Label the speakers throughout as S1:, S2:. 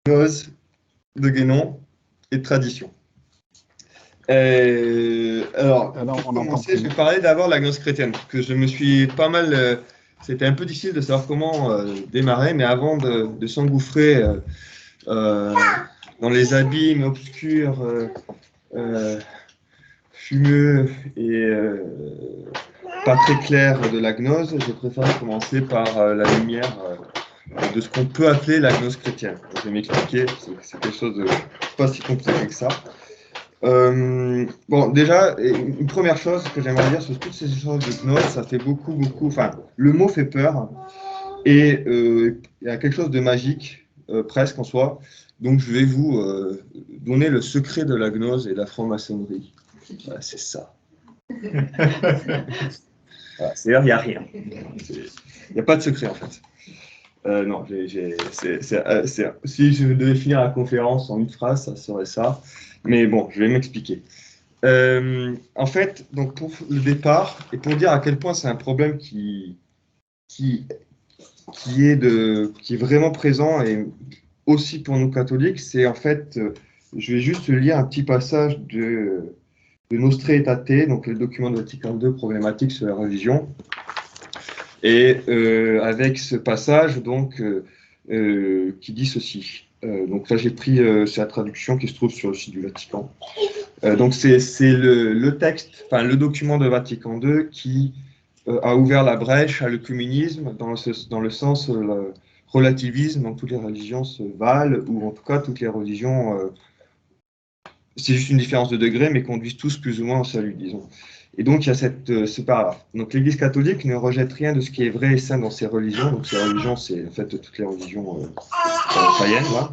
S1: gnose, de Guénon et de tradition. Alors, pour commencer, je vais parler d'abord de la gnose chrétienne, parce que je me suis pas mal... c'était un peu difficile de savoir comment démarrer, mais avant de s'engouffrer dans les abîmes obscurs, fumeux et pas très clairs de la gnose, je préfère commencer par la lumière de ce qu'on peut appeler la gnose chrétienne. Donc, je vais m'expliquer, c'est quelque chose de pas si compliqué que ça. Bon, déjà, une première chose que j'aimerais dire sur toutes ces choses de gnose, ça fait beaucoup, enfin, le mot fait peur, et il y a quelque chose de magique, presque en soi. Donc, je vais vous donner le secret de la gnose et de la franc-maçonnerie. Voilà, c'est ça. Voilà, c'est-à-dire, il n'y a rien. Il n'y a pas de secret, en fait. Non, si je devais finir la conférence en une phrase, ça serait ça. Mais bon, je vais m'expliquer. En fait, donc pour le départ, et pour dire à quel point c'est un problème qui est vraiment présent, et aussi pour nous catholiques, c'est en fait, je vais juste lire un petit passage de Nostra Aetate, donc le document de Vatican II problématique sur la religion. Et avec ce passage donc, qui dit ceci. Donc là, j'ai pris c'est la traduction qui se trouve sur le site du Vatican. Donc c'est le texte, enfin le document de Vatican II qui a ouvert la brèche à l'œcuménisme dans le sens le relativisme, donc toutes les religions se valent, ou en tout cas toutes les religions, c'est juste une différence de degré, mais conduisent tous plus ou moins au salut, disons. Et donc, il y a ce paragraphe. Donc, l'Église catholique ne rejette rien de ce qui est vrai et saint dans ses religions. Donc, ces religions, c'est en fait toutes les religions païennes, là.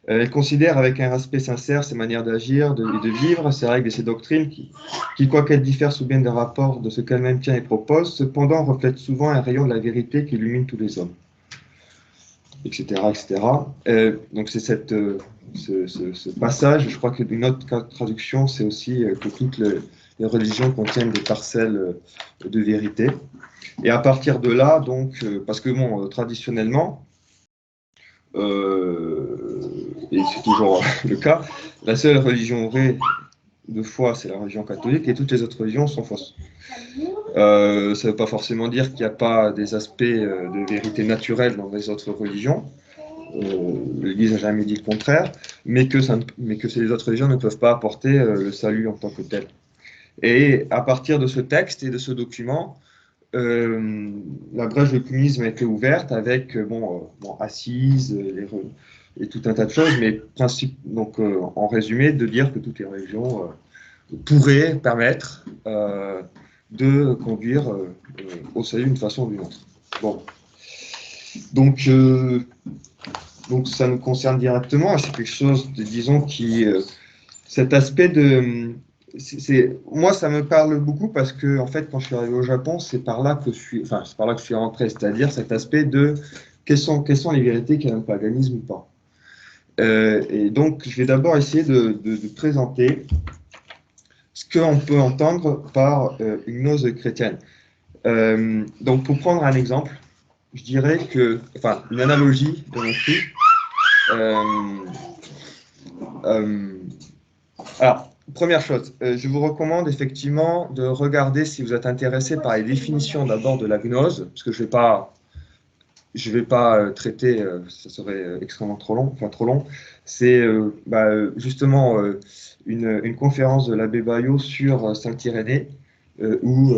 S1: Elle considère avec un respect sincère ses manières d'agir et de vivre, ses règles et ses doctrines, qui quoiqu'elles diffèrent sous bien des rapports de ce qu'elle-même tient et propose, cependant reflètent souvent un rayon de la vérité qui illumine tous les hommes, etc. etc. Donc, c'est ce passage, je crois qu'une autre traduction, c'est aussi que toutes les religions contiennent des parcelles de vérité. Et à partir de là, donc, parce que bon, traditionnellement, et c'est toujours le cas, la seule religion vraie de foi, c'est la religion catholique, et toutes les autres religions sont fausses. Ça ne veut pas forcément dire qu'il n'y a pas des aspects de vérité naturelle dans les autres religions. L'Église n'a jamais dit le contraire, mais que les autres religions ne peuvent pas apporter le salut en tant que tel. Et à partir de ce texte et de ce document, la brèche de l'œcuménisme a été ouverte avec Assise et tout un tas de choses, mais donc, en résumé, de dire que toutes les religions pourraient permettre de conduire au salut d'une façon ou d'une autre. Bon. Donc ça nous concerne directement, c'est quelque chose, disons, cet aspect de... moi, ça me parle beaucoup parce que, en fait, quand je suis arrivé au Japon, c'est par là que je suis rentré, c'est-à-dire cet aspect de quelles sont les vérités qu'il y a un paganisme ou pas. Et donc, je vais d'abord essayer de présenter ce qu'on peut entendre par une gnose chrétienne. Donc, pour prendre un exemple, je dirais que, enfin, une analogie de mon prix. Alors, première chose, je vous recommande effectivement de regarder si vous êtes intéressé par les définitions d'abord de la gnose, parce que je vais pas traiter, ça serait extrêmement trop long. C'est justement une conférence de l'abbé Baillot sur Saint-Irénée, où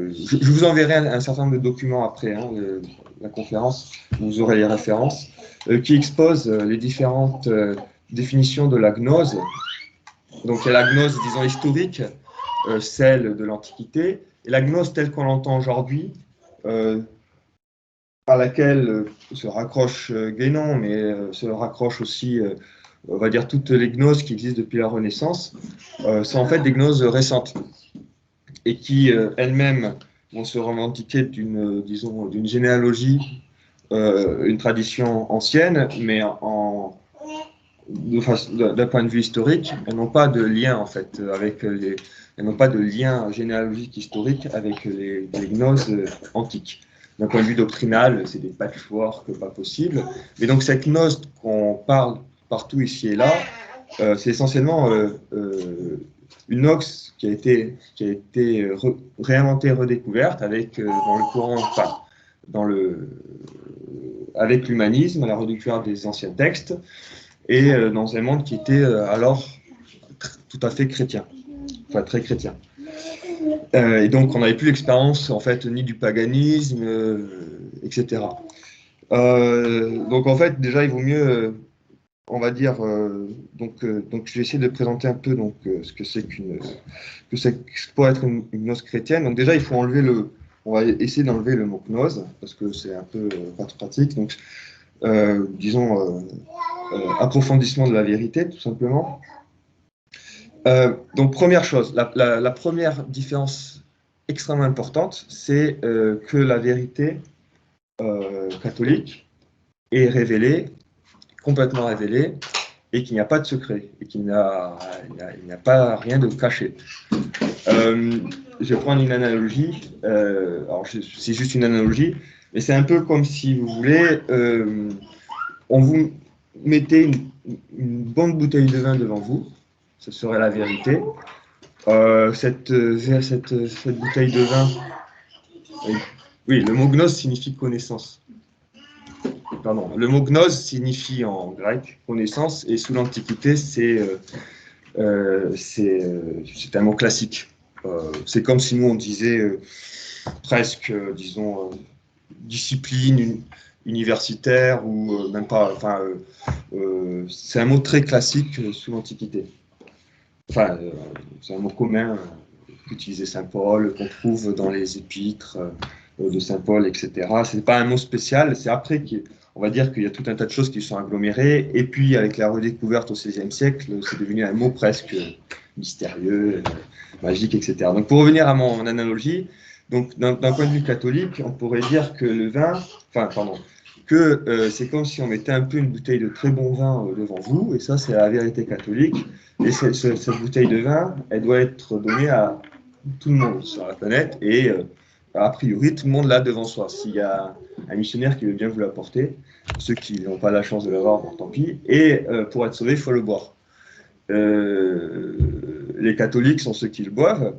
S1: je vous enverrai un certain nombre de documents après la conférence, vous aurez les références, qui exposent les différentes définitions de la gnose. Donc il y a la gnose, disons, historique, celle de l'Antiquité, et la gnose telle qu'on l'entend aujourd'hui, à laquelle se raccroche Guénon, mais se raccroche aussi, on va dire, toutes les gnoses qui existent depuis la Renaissance, sont en fait des gnoses récentes, et qui elles-mêmes vont se revendiquer d'une généalogie, une tradition ancienne, mais d'un point de vue historique, elles n'ont pas de lien en fait elles n'ont pas de lien généalogique historique avec les gnoses antiques. d'un point de vue doctrinal, c'est des patchwork pas possibles. Mais donc cette gnose qu'on parle partout ici et là, c'est essentiellement une nox qui a été réinventée, redécouverte avec dans le courant, enfin, avec l'humanisme, la redécouverte des anciens textes, et dans un monde qui était alors tout à fait chrétien, enfin très chrétien. Et donc on n'avait plus l'expérience en fait ni du paganisme, etc. Donc en fait déjà il vaut mieux, on va dire, donc je vais essayer de présenter un peu donc ce que c'est pour être une gnose chrétienne. Donc déjà il faut enlever on va essayer d'enlever le mot gnose parce que c'est un peu pas trop pratique. Donc disons approfondissement de la vérité tout simplement. Donc première chose, la première différence extrêmement importante, c'est que la vérité catholique est révélée, complètement révélée, et qu'il n'y a pas de secret, et qu'il n'y a pas rien de caché. Je vais prendre une analogie, alors c'est juste une analogie, mais c'est un peu comme si vous voulez, on vous mettez une bonne bouteille de vin devant vous, ce serait la vérité. Cette bouteille de vin, oui, le mot gnose signifie connaissance. Pardon, le mot gnose signifie en grec connaissance, et sous l'Antiquité, c'est un mot classique. C'est comme si nous on disait presque, disons, discipline universitaire ou même pas. Enfin, c'est un mot très classique sous l'Antiquité. Enfin, c'est un mot commun qu'utilisait Saint Paul, qu'on trouve dans les épîtres de Saint Paul, etc. C'est pas un mot spécial. C'est après on va dire qu'il y a tout un tas de choses qui sont agglomérées. Et puis, avec la redécouverte au XVIe siècle, c'est devenu un mot presque mystérieux, magique, etc. Donc, pour revenir à mon analogie, donc d'un point de vue catholique, on pourrait dire que le vin, enfin, pardon, que c'est comme si on mettait un peu une bouteille de très bon vin devant vous, et ça, c'est la vérité catholique. Et cette bouteille de vin, elle doit être donnée à tout le monde sur la planète, et a priori, tout le monde l'a devant soi. S'il y a un missionnaire qui veut bien vous l'apporter, ceux qui n'ont pas la chance de l'avoir, bon, tant pis. Et pour être sauvé, il faut le boire. Les catholiques sont ceux qui le boivent.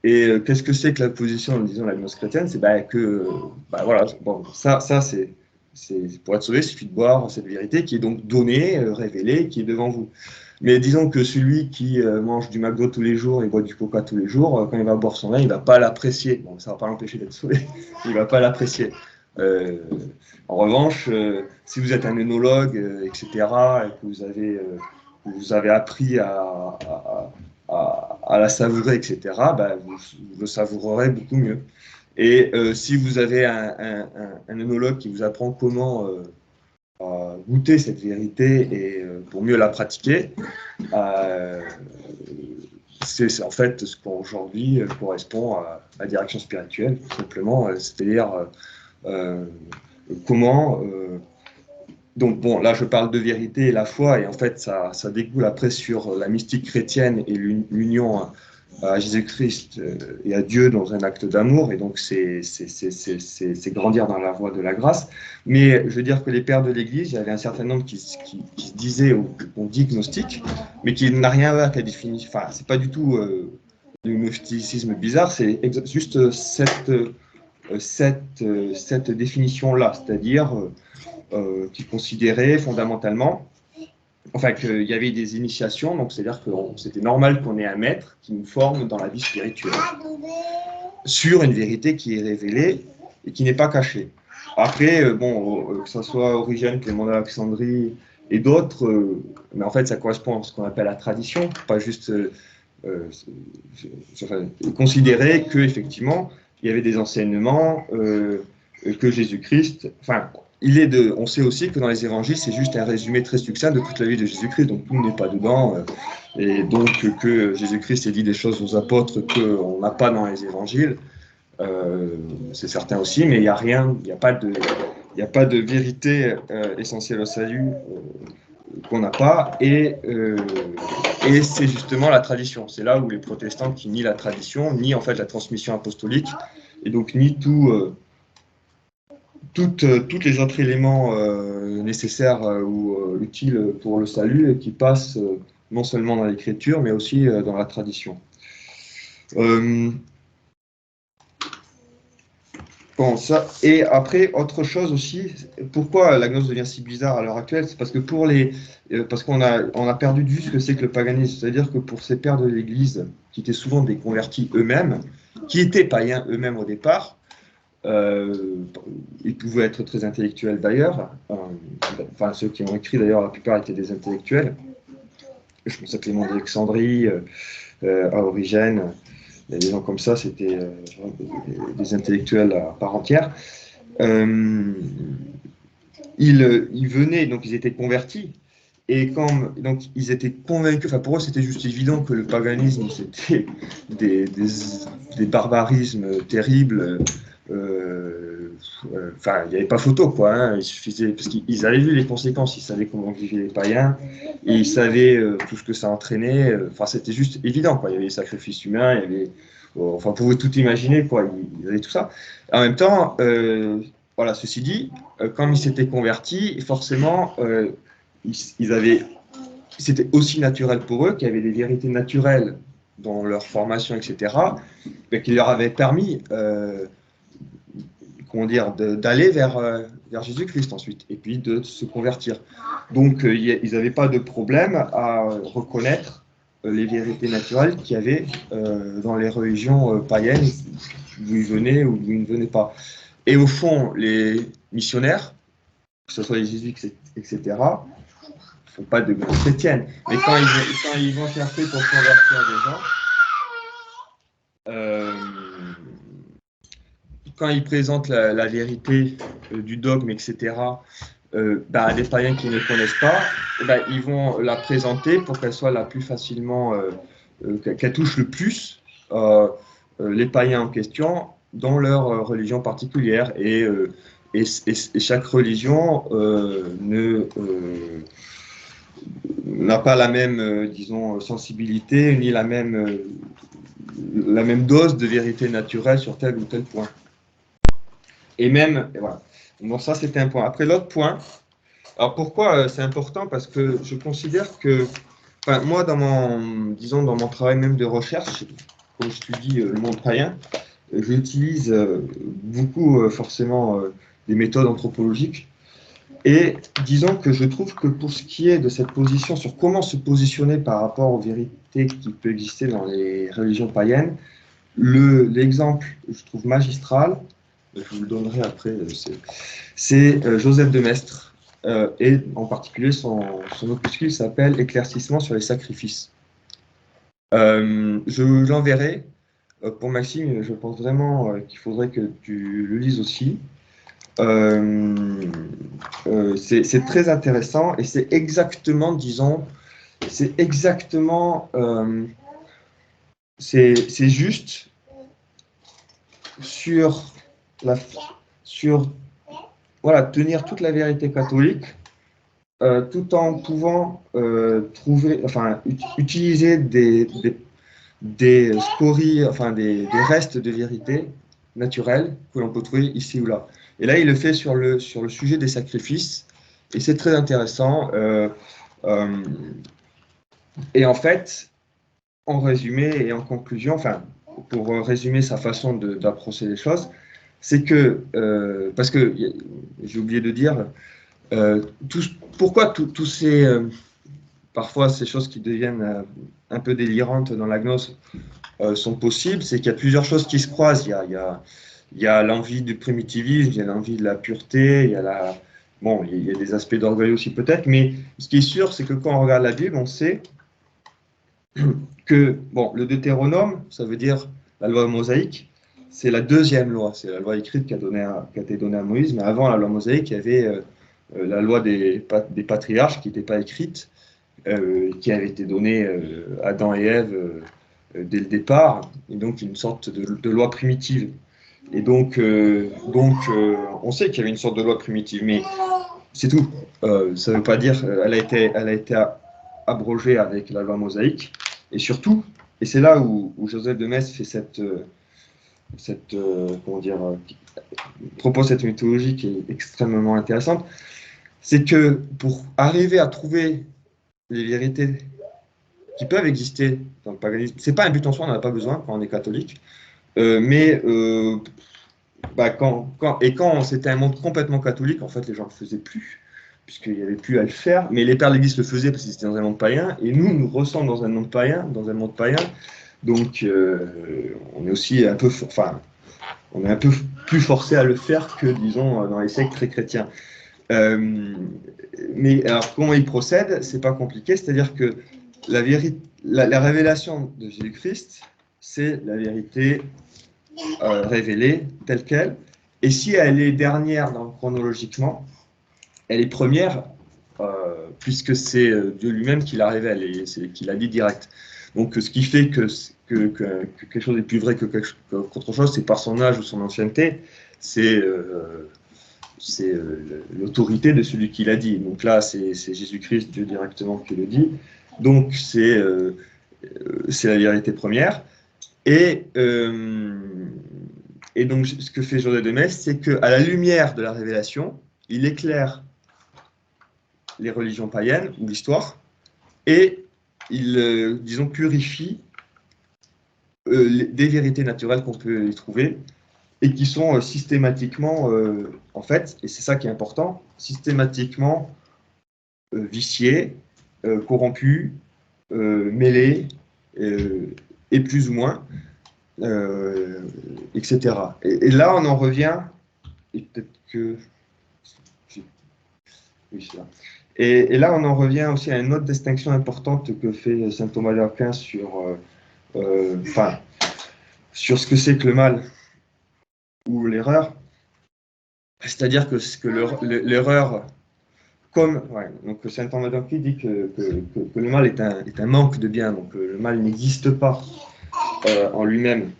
S1: Et qu'est-ce que c'est que la position, disons, de la gnose chrétienne? C'est que, voilà, bon, ça c'est pour être sauvé, il suffit de boire cette vérité qui est donc donnée, révélée, qui est devant vous. Mais disons que celui qui mange du McDo tous les jours et boit du Coca tous les jours, quand il va boire son vin, il ne va pas l'apprécier. Bon, ça ne va pas l'empêcher d'être sauvé, il ne va pas l'apprécier. En revanche, si vous êtes un œnologue, etc., et que vous avez appris à la savourer, etc., vous le savourerez beaucoup mieux. Et si vous avez un œnologue qui vous apprend comment goûter cette vérité et pour mieux la pratiquer, c'est en fait ce qu'aujourd'hui correspond à la direction spirituelle, tout simplement, c'est-à-dire comment. Donc bon, là je parle de vérité et la foi, et en fait ça découle après sur la mystique chrétienne et l'union à Jésus-Christ et à Dieu dans un acte d'amour, et donc c'est grandir dans la voie de la grâce. Mais je veux dire que les pères de l'Église, il y avait un certain nombre qui se disaient, on dit gnostique, mais qui n'a rien à voir avec la définition, enfin c'est pas du tout du gnosticisme bizarre, c'est juste cette définition-là, c'est-à-dire qui considérait fondamentalement, enfin qu'il y avait des initiations, donc c'est-à-dire que c'était normal qu'on ait un maître qui nous forme dans la vie spirituelle, sur une vérité qui est révélée et qui n'est pas cachée. Après, que ce soit Origène, Clément d'Alexandrie et d'autres, mais en fait ça correspond à ce qu'on appelle la tradition, pas juste considérer qu'effectivement, il y avait des enseignements, que Jésus-Christ, enfin, on sait aussi que dans les évangiles, c'est juste un résumé très succinct de toute la vie de Jésus-Christ, donc tout n'est pas dedans, et donc que Jésus-Christ ait dit des choses aux apôtres qu'on n'a pas dans les évangiles, c'est certain aussi, mais il n'y a rien, il n'y a pas de vérité essentielle au salut qu'on n'a pas, et c'est justement la tradition. C'est là où les protestants qui nient la tradition, nient en fait la transmission apostolique, et donc nient tout toutes les autres éléments nécessaires ou utiles pour le salut et qui passent non seulement dans l'écriture, mais aussi dans la tradition. Bon, ça, et après, autre chose aussi, pourquoi la gnose devient si bizarre à l'heure actuelle? C'est parce que parce qu'on a perdu de vue ce que c'est que le paganisme. C'est-à-dire que pour ces pères de l'Église, qui étaient souvent des convertis eux-mêmes, qui étaient païens eux-mêmes au départ, ils pouvaient être très intellectuels d'ailleurs. Enfin, ceux qui ont écrit d'ailleurs, la plupart étaient des intellectuels. Je pense à Clément d'Alexandrie, à Origène. Il y a des gens comme ça, c'était des intellectuels à part entière. Ils venaient, donc ils étaient convertis, et donc ils étaient convaincus, enfin pour eux c'était juste évident que le paganisme c'était des barbarismes terribles. Enfin, il n'y avait pas photo, quoi. Hein. Il suffisait, parce qu'ils avaient vu les conséquences, ils savaient comment vivaient les païens, et ils savaient tout ce que ça entraînait. Enfin, c'était juste évident, quoi. Il y avait les sacrifices humains, il y avait, enfin, on pouvait tout imaginer, quoi. Ils avaient tout ça. En même temps, voilà, ceci dit, quand ils s'étaient convertis, forcément, c'était aussi naturel pour eux qu'il y avait des vérités naturelles dans leur formation, etc., qui leur avaient permis comment dire, d'aller vers Jésus-Christ ensuite, et puis de se convertir. Donc, ils n'avaient pas de problème à reconnaître les vérités naturelles qu'il y avait dans les religions païennes, d'où ils venaient ou d'où ils ne venaient pas. Et au fond, les missionnaires, que ce soit les jésuites, etc., ne font pas de guerre chrétienne. Mais quand ils vont chercher pour convertir des gens, quand ils présentent la vérité du dogme, etc., à des païens qui ne connaissent pas, ils vont la présenter pour qu'elle soit la plus facilement, qu'elle touche le plus les païens en question dans leur religion particulière. Et chaque religion n'a pas la même, disons, sensibilité, ni la même dose de vérité naturelle sur tel ou tel point. Et même, et voilà. Bon, ça, c'était un point. Après, l'autre point, alors pourquoi c'est important? Parce que je considère que, enfin, moi, dans mon travail même de recherche, quand j'étudie le monde païen, j'utilise beaucoup, forcément, des méthodes anthropologiques. Et disons que je trouve que pour ce qui est de cette position, sur comment se positionner par rapport aux vérités qui peuvent exister dans les religions païennes, l'exemple, je trouve magistral, je vous le donnerai après, c'est Joseph de Maistre, et en particulier son opuscule s'appelle Éclaircissement sur les sacrifices. Je l'enverrai pour Maxime, je pense vraiment qu'il faudrait que tu le lises aussi. C'est très intéressant et c'est exactement, disons, c'est juste sur voilà, tenir toute la vérité catholique, tout en pouvant utiliser des scories, enfin des restes de vérité naturelle que l'on peut trouver ici ou là. Et là, il le fait sur le sujet des sacrifices, et c'est très intéressant. Et en fait, en résumé et en conclusion, enfin, pour résumer sa façon d'approcher les choses, c'est que, parce que j'ai oublié de dire, pourquoi tous ces, parfois ces choses qui deviennent un peu délirantes dans la gnose sont possibles, c'est qu'il y a plusieurs choses qui se croisent. Il y a l'envie du primitivisme, il y a l'envie de la pureté, il y a il y a des aspects d'orgueil aussi peut-être, mais ce qui est sûr, c'est que quand on regarde la Bible, on sait que, le Deutéronome, ça veut dire la loi mosaïque, c'est la deuxième loi, c'est la loi écrite qui a été donnée à Moïse, mais avant la loi mosaïque, il y avait la loi des patriarches qui n'était pas écrite, qui avait été donnée à Adam et Ève dès le départ, et donc une sorte de loi primitive. Et donc, on sait qu'il y avait une sorte de loi primitive, mais c'est tout. Ça ne veut pas dire elle a été abrogée avec la loi mosaïque. Et surtout, et c'est là où Joseph de Maistre fait comment dire, qui propose cette méthodologie qui est extrêmement intéressante, c'est que pour arriver à trouver les vérités qui peuvent exister dans le paganisme, c'est pas un but en soi, on n'en a pas besoin quand on est catholique, mais quand c'était un monde complètement catholique, en fait, les gens ne le faisaient plus, puisqu'il n'y avait plus à le faire, mais les pères de l'Église le faisaient parce que c'était dans un monde païen, et nous ressemblons dans un monde païen, donc on est aussi un peu, on est un peu plus forcé à le faire que, disons, dans les sectes très chrétiens. Mais alors, comment il procède? C'est pas compliqué, c'est-à-dire que la révélation de Jésus-Christ, c'est la vérité révélée telle qu'elle. Et si elle est dernière chronologiquement, elle est première, puisque c'est Dieu lui-même qui la révèle et qui l'a dit direct. Donc, ce qui fait que quelque chose est plus vrai qu'autre chose, c'est par son âge ou son ancienneté, c'est l'autorité de celui qui l'a dit. Donc là, c'est Jésus-Christ, Dieu directement, qui le dit. Donc, c'est la vérité première. Et donc, ce que fait Joseph de Maistre, c'est qu'à la lumière de la révélation, il éclaire les religions païennes ou l'histoire, et il, disons, purifie des vérités naturelles qu'on peut y trouver, et qui sont systématiquement, en fait, et c'est ça qui est important, systématiquement viciées, corrompues, mêlées, et plus ou moins, etc. Et là, on en revient, et peut-être que... Oui, c'est là. Et là, on en revient aussi à une autre distinction importante que fait saint Thomas d'Aquin sur ce que c'est que le mal ou l'erreur. C'est-à-dire que l'erreur, donc saint Thomas d'Aquin dit que le mal est un manque de bien, donc le mal n'existe pas en lui-même,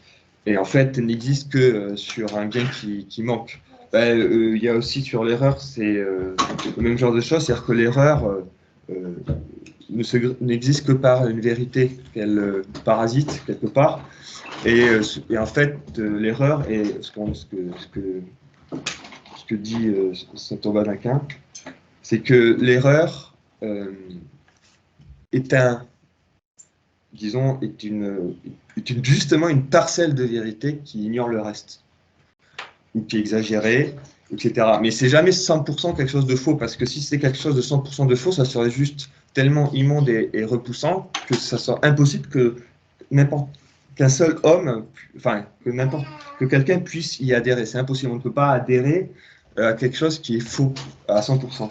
S1: et en fait n'existe que sur un bien qui manque. Il y a aussi sur l'erreur, c'est le même genre de choses, c'est-à-dire que l'erreur n'existe que par une vérité qu'elle parasite quelque part, et en fait l'erreur est ce que dit saint Thomas d'Aquin, c'est que l'erreur est justement une parcelle de vérité qui ignore le reste, ou qui est exagérée, etc. Mais c'est jamais 100% quelque chose de faux, parce que si c'était quelque chose de 100% de faux, ça serait juste tellement immonde et repoussant que ça serait impossible qu'un seul homme, que quelqu'un puisse y adhérer. C'est impossible, on ne peut pas adhérer à quelque chose qui est faux à 100%.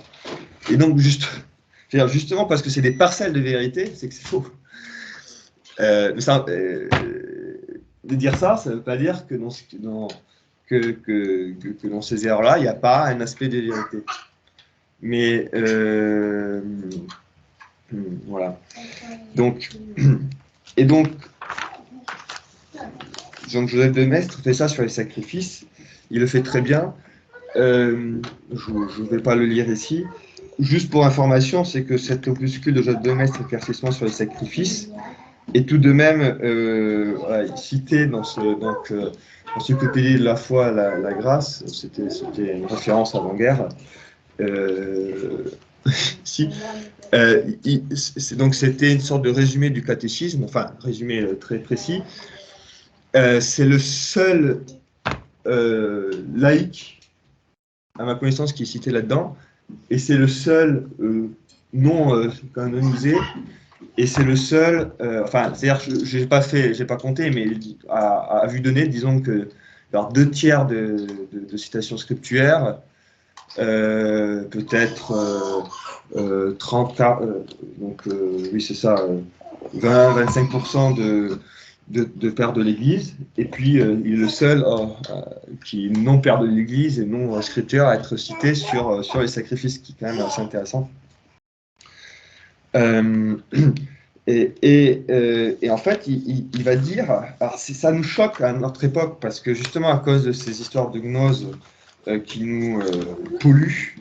S1: Et donc, justement parce que c'est des parcelles de vérité, c'est que c'est faux. De dire ça ne veut pas dire que dans ces erreurs-là, il n'y a pas un aspect de vérité. Mais voilà. Donc, Joseph de Maistre fait ça sur les sacrifices. Il le fait très bien. Je ne vais pas le lire ici. Juste pour information, c'est que cet opuscule de Joseph de Maistre, éclaircissement sur les sacrifices, est tout de même cité dans l'encyclopédie de la foi, la grâce. C'était une référence avant-guerre. Donc c'était une sorte de résumé du catéchisme, enfin résumé très précis. C'est le seul laïc, à ma connaissance, qui est cité là-dedans, et c'est le seul non canonisé, et c'est le seul, c'est-à-dire que j'ai pas compté, mais à vue donnée, disons que alors 2/3 de citations scripturaires, peut-être 30, donc oui c'est ça, 20-25% de pères de l'Église, et puis il est le seul qui est non père de l'Église et non scripteur à être cité sur les sacrifices, qui est quand même assez intéressant. Et en fait, il va dire, alors ça nous choque à notre époque, parce que justement à cause de ces histoires de gnose qui nous polluent,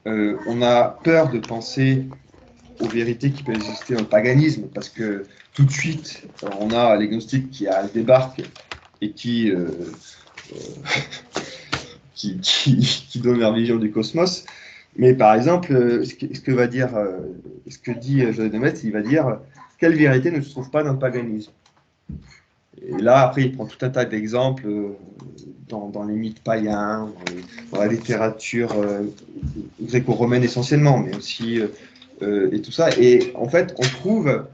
S1: on a peur de penser aux vérités qui peuvent exister dans le paganisme, parce que tout de suite, on a les gnostiques qui débarquent et qui donne leur vision du cosmos. Mais par exemple, ce que dit Joseph de Metz, il va dire quelle vérité ne se trouve pas dans le paganisme. Et là, après, il prend tout un tas d'exemples dans les mythes païens, dans la littérature gréco-romaine essentiellement, mais aussi et tout ça. Et en fait, on trouve,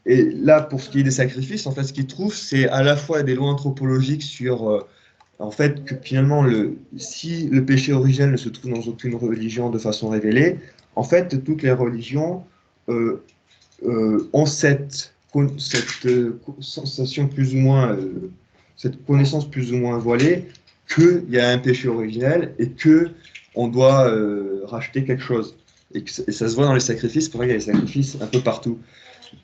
S1: et là, pour ce qui est des sacrifices, en fait, ce qu'il trouve, c'est à la fois des lois anthropologiques sur en fait, que finalement, si le péché originel ne se trouve dans aucune religion de façon révélée, en fait, toutes les religions ont cette sensation plus ou moins, cette connaissance plus ou moins voilée qu'il y a un péché originel et que on doit racheter quelque chose. Et ça se voit dans les sacrifices, pour ça il y a des sacrifices un peu partout.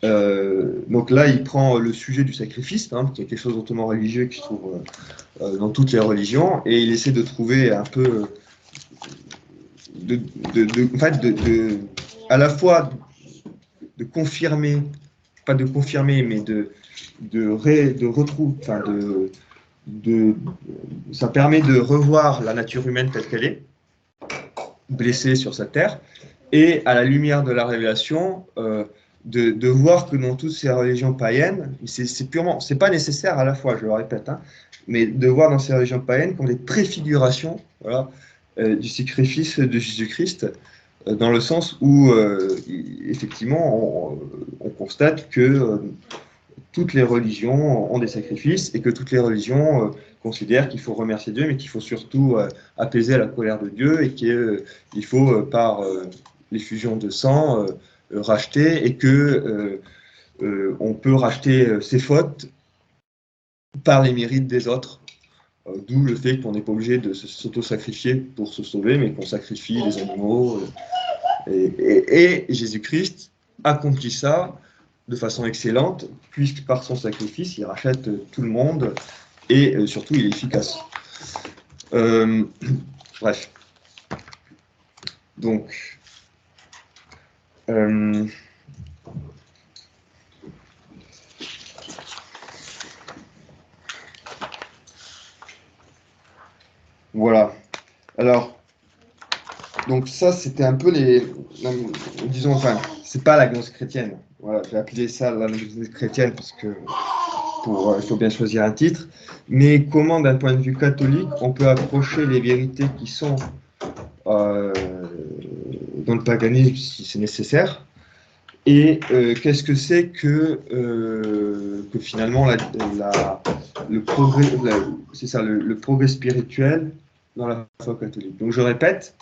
S1: Donc là, il prend le sujet du sacrifice, qui est quelque chose d'autrement religieux qui se trouve dans toutes les religions, et il essaie de trouver un peu, en fait, à la fois de confirmer, pas de confirmer, mais de retrouver, enfin ça permet de revoir la nature humaine telle qu'elle est, blessée sur cette terre, et à la lumière de la révélation, de voir que dans toutes ces religions païennes, c'est pas nécessaire à la fois, je le répète, mais de voir dans ces religions païennes comme des préfigurations, voilà, du sacrifice de Jésus-Christ, dans le sens où, effectivement, on constate que toutes les religions ont des sacrifices et que toutes les religions considèrent qu'il faut remercier Dieu, mais qu'il faut surtout apaiser la colère de Dieu et qu'il faut, par l'effusion de sang, racheter et que on peut racheter ses fautes par les mérites des autres. D'où le fait qu'on n'est pas obligé de s'auto-sacrifier pour se sauver, mais qu'on sacrifie les animaux. Et Jésus-Christ accomplit ça de façon excellente, puisque par son sacrifice, il rachète tout le monde et surtout, il est efficace. Bref. Donc, voilà. Alors, donc ça, c'était un peu disons, enfin, c'est pas la gnose chrétienne. Voilà, j'ai appelé ça la gnose chrétienne parce que il faut bien choisir un titre. Mais comment, d'un point de vue catholique, on peut approcher les vérités qui sont dans le paganisme si c'est nécessaire, et qu'est-ce que c'est que finalement le progrès, c'est ça, le progrès spirituel dans la foi catholique. Donc je répète,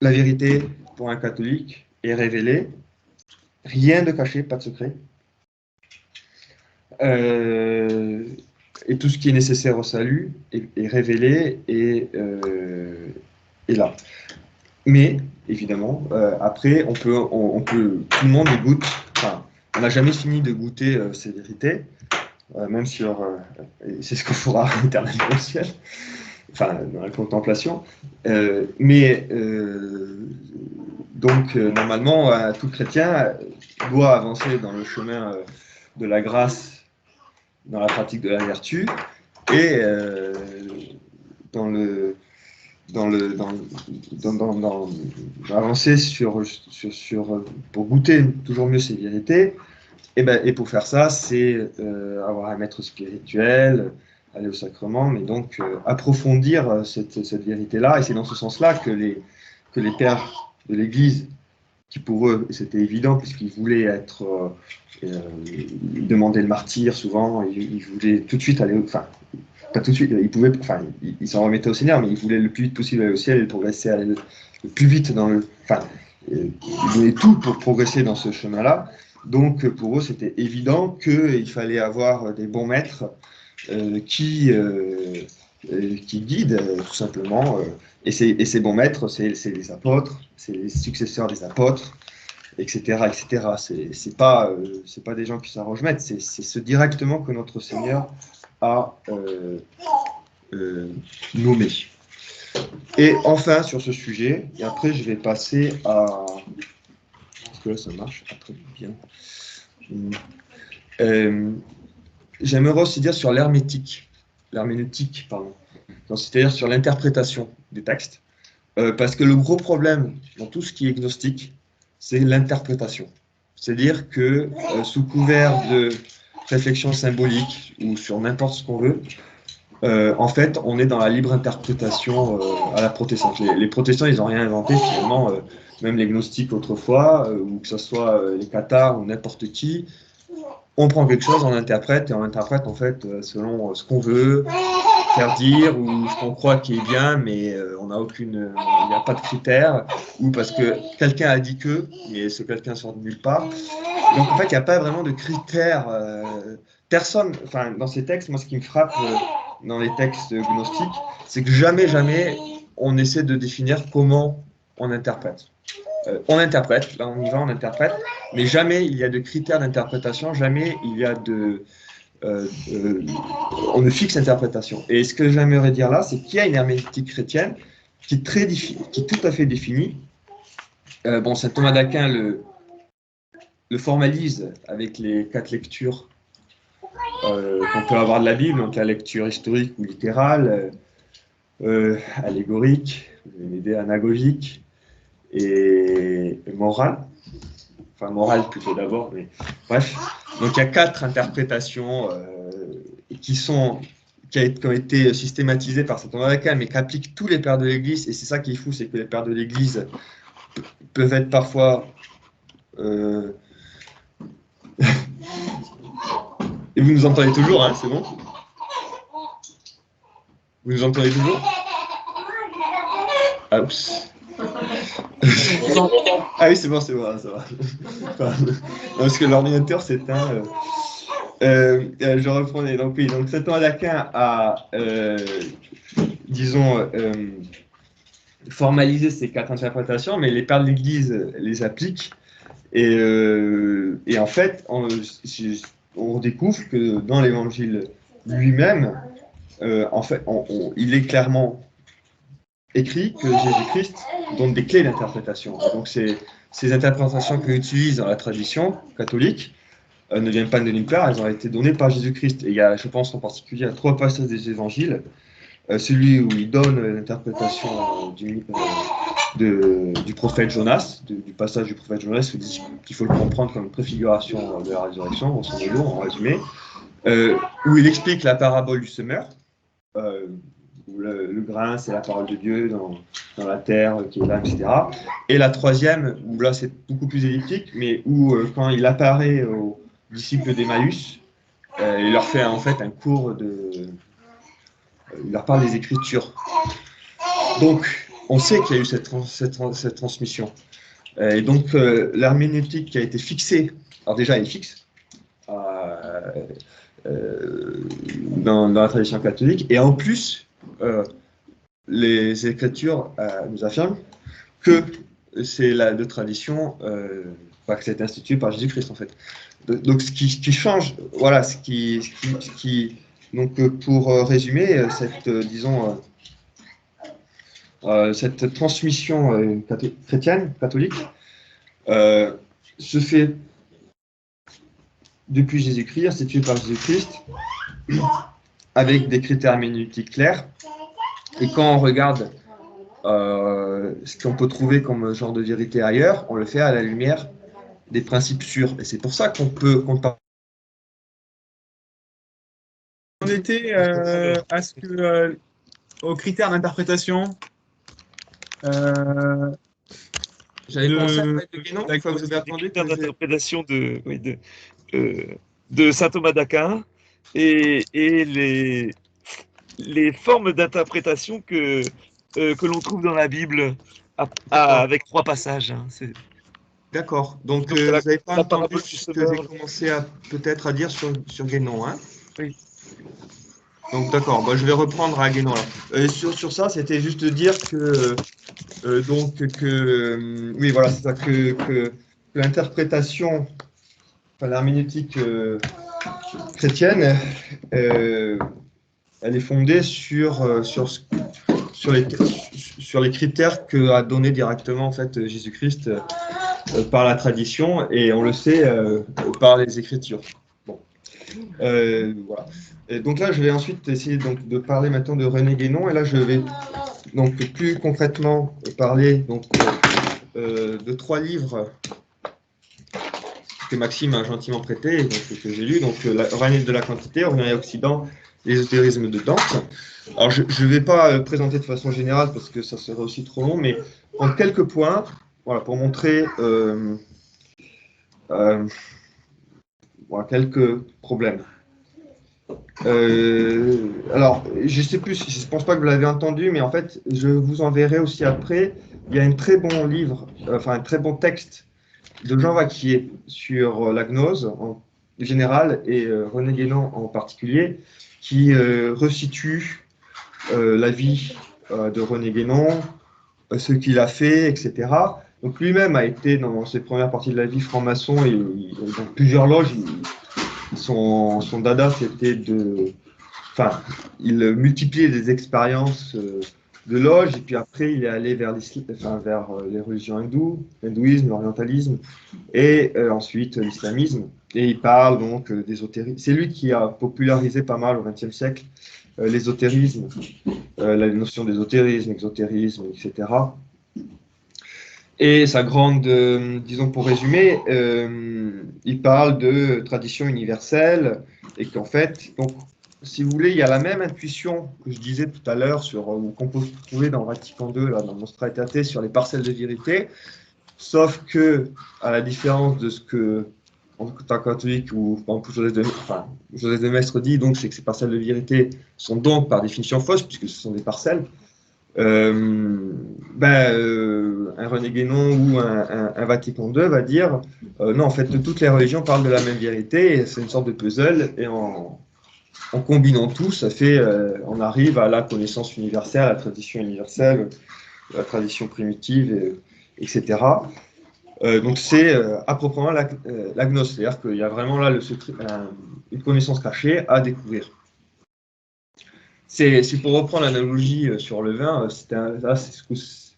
S1: la vérité pour un catholique est révélée, rien de caché, pas de secret. Et tout ce qui est nécessaire au salut est révélé et là. Mais évidemment, après, on peut, tout le monde y goûte. Enfin, on n'a jamais fini de goûter ces vérités, même sur. C'est ce qu'on fera éternellement au ciel, enfin dans la contemplation. Donc, normalement, tout chrétien doit avancer dans le chemin de la grâce, dans la pratique de la vertu, et avancer pour goûter toujours mieux ces vérités. Et pour faire ça, c'est avoir un maître spirituel, aller au sacrement, mais donc approfondir cette vérité-là. Et c'est dans ce sens-là que les pères de l'Église, qui pour eux, c'était évident, puisqu'ils voulaient être... ils demandaient le martyre souvent, ils voulaient tout de suite aller... Enfin, pas tout de suite, ils pouvaient... Enfin, ils s'en remettaient au Seigneur, mais ils voulaient le plus vite possible aller au ciel et progresser, aller le plus vite dans le... Enfin, ils donnaient tout pour progresser dans ce chemin-là. Donc, pour eux, c'était évident qu'il fallait avoir des bons maîtres qui guident, tout simplement. Et ces bons maîtres, c'est les apôtres, c'est les successeurs des apôtres, etc., etc. C'est pas des gens qui s'arrangent maîtres, c'est ce directement que notre Seigneur a nommé. Et enfin, sur ce sujet, et après je vais passer à... Parce que là, ça marche pas très bien. j'aimerais aussi dire sur l'herméneutique, pardon. C'est-à-dire sur l'interprétation des textes, parce que le gros problème dans tout ce qui est gnostique, c'est l'interprétation. C'est-à-dire que sous couvert de réflexion symbolique ou sur n'importe ce qu'on veut, en fait, on est dans la libre interprétation à la protestante. Les protestants, ils n'ont rien inventé finalement, même les gnostiques autrefois, ou que ce soit les cathares ou n'importe qui. On prend quelque chose, on interprète, et on interprète en fait selon ce qu'on veut faire dire ou ce qu'on croit qui est bien, mais on n'a aucune, il n'y a pas de critères, ou parce que quelqu'un a dit que, mais ce quelqu'un sort de nulle part. Donc en fait, il n'y a pas vraiment de critères. Personne, enfin dans ces textes, moi ce qui me frappe dans les textes gnostiques, c'est que jamais on essaie de définir comment on interprète. On interprète, là on y va, on interprète, mais jamais il y a de critères d'interprétation, jamais il y a de... on ne fixe l'interprétation. Et ce que j'aimerais dire là, c'est qu'il y a une herméneutique chrétienne qui est tout à fait définie. Bon, saint Thomas d'Aquin le formalise avec les 4 lectures qu'on peut avoir de la Bible, donc la lecture historique ou littérale, allégorique, anagogique et morale. Enfin, morale plutôt d'abord, mais bref. Donc il y a 4 interprétations qui ont été systématisées par saint Thomas d'Aquin, mais qu'appliquent tous les pères de l'Église. Et c'est ça qui est fou, c'est que les pères de l'Église peuvent être parfois... Et vous nous entendez toujours, hein, c'est bon? Vous nous entendez toujours? Ah, oups. Ah oui, c'est bon, ça va. Non, parce que l'ordinateur s'éteint. Je reprenais. Donc oui, donc saint Thomas d'Aquin a, disons, formalisé ces 4 interprétations, mais les pères de l'Église les appliquent. Et en fait, on découvre que dans l'Évangile lui-même, en fait, il est clairement écrit que Jésus-Christ donne des clés d'interprétation. Donc ces interprétations qu'on utilise dans la tradition catholique ne viennent pas de nulle part, elles ont été données par Jésus-Christ. Et il y a, je pense en particulier, à 3 passages des Évangiles, celui où il donne l'interprétation du prophète Jonas, du passage du prophète Jonas, qu'il faut le comprendre comme une préfiguration de la résurrection, grosso modo, en résumé, où il explique la parabole du semeur, où le grain, c'est la parole de Dieu dans la terre qui est là, etc. Et la troisième, où là c'est beaucoup plus elliptique, mais où quand il apparaît aux disciples d'Emmaüs, il leur fait en fait un cours il leur parle des Écritures. Donc, on sait qu'il y a eu cette transmission. Et donc, l'herméneutique qui a été fixée, alors déjà, elle est fixe dans la tradition catholique, et en plus, les Écritures nous affirment que c'est de tradition, que c'est institué par Jésus-Christ, en fait. Donc, ce qui change, voilà, donc, pour résumer, disons, cette transmission chrétienne, catholique, se fait depuis Jésus-Christ, instituée par Jésus-Christ, avec des critères herméneutiques clairs. Et quand on regarde ce qu'on peut trouver comme genre de vérité ailleurs, on le fait à la lumière des principes sûrs. Et c'est pour ça qu'on parle.
S2: On était aux critères d'interprétation.
S1: J'avais pensé à parler de Guénon,
S3: vous avez attendu critères d'interprétation de saint Thomas d'Aquin et les formes d'interprétation que l'on trouve dans la Bible avec 3 passages. Hein,
S1: d'accord. Donc vous n'avez pas entendu ce que j'ai commencé peut-être à dire sur Guénon, hein?
S3: Oui.
S1: Donc d'accord, je vais reprendre à Guénon là. Sur ça, c'était juste de dire que oui, voilà, c'est ça, que l'interprétation, l'herméneutique chrétienne, elle est fondée sur les critères que a donné directement en fait Jésus-Christ par la tradition, et on le sait par les Écritures. Bon. Voilà. Et donc là, je vais ensuite essayer donc, de parler maintenant de René Guénon. Et là, je vais donc plus concrètement parler donc, de 3 livres que Maxime a gentiment prêté, et donc, que j'ai lu. Donc, Orient de la quantité, Orient et Occident, l'ésotérisme de Dante. Alors, je ne vais pas présenter de façon générale parce que ça serait aussi trop long, mais en quelques points, voilà, pour montrer voilà, quelques problèmes. Alors, je sais plus, je ne pense pas que vous l'avez entendu, mais en fait, je vous enverrai aussi après. Il y a un très bon livre, enfin un très bon texte de Jean Vaquier sur la gnose en général et René Guénon en particulier, qui resitue la vie de René Guénon, ce qu'il a fait, etc. Donc lui-même a été dans ses premières parties de la vie franc-maçon et dans plusieurs loges. Son dada, c'était de... Enfin, il multipliait les expériences de loge, et puis après, il est allé vers, vers les religions l'hindouisme, l'orientalisme, et ensuite l'islamisme. Et il parle donc d'ésotérisme. C'est lui qui a popularisé pas mal au XXe siècle l'ésotérisme, la notion d'ésotérisme, exotérisme, etc. Et sa grande, disons pour résumer, il parle de tradition universelle et qu'en fait, donc, si vous voulez, il y a la même intuition que je disais tout à l'heure sur qu'on peut trouver dans Vatican II, là, dans Nostra Aetate, sur les parcelles de vérité, sauf que, à la différence de ce que en tant que catholique ou par exemple, Joseph de Maistre dit, donc c'est que ces parcelles de vérité sont donc par définition fausses puisque ce sont des parcelles. Un René Guénon ou un Vatican II va dire non, en fait, toutes les religions parlent de la même vérité, c'est une sorte de puzzle, et en combinant tout, ça fait, on arrive à la connaissance universelle, à la tradition universelle, la tradition primitive, etc. Donc c'est à proprement la gnose, c'est-à-dire qu'il y a vraiment là une connaissance cachée à découvrir. C'est pour reprendre l'analogie sur le vin,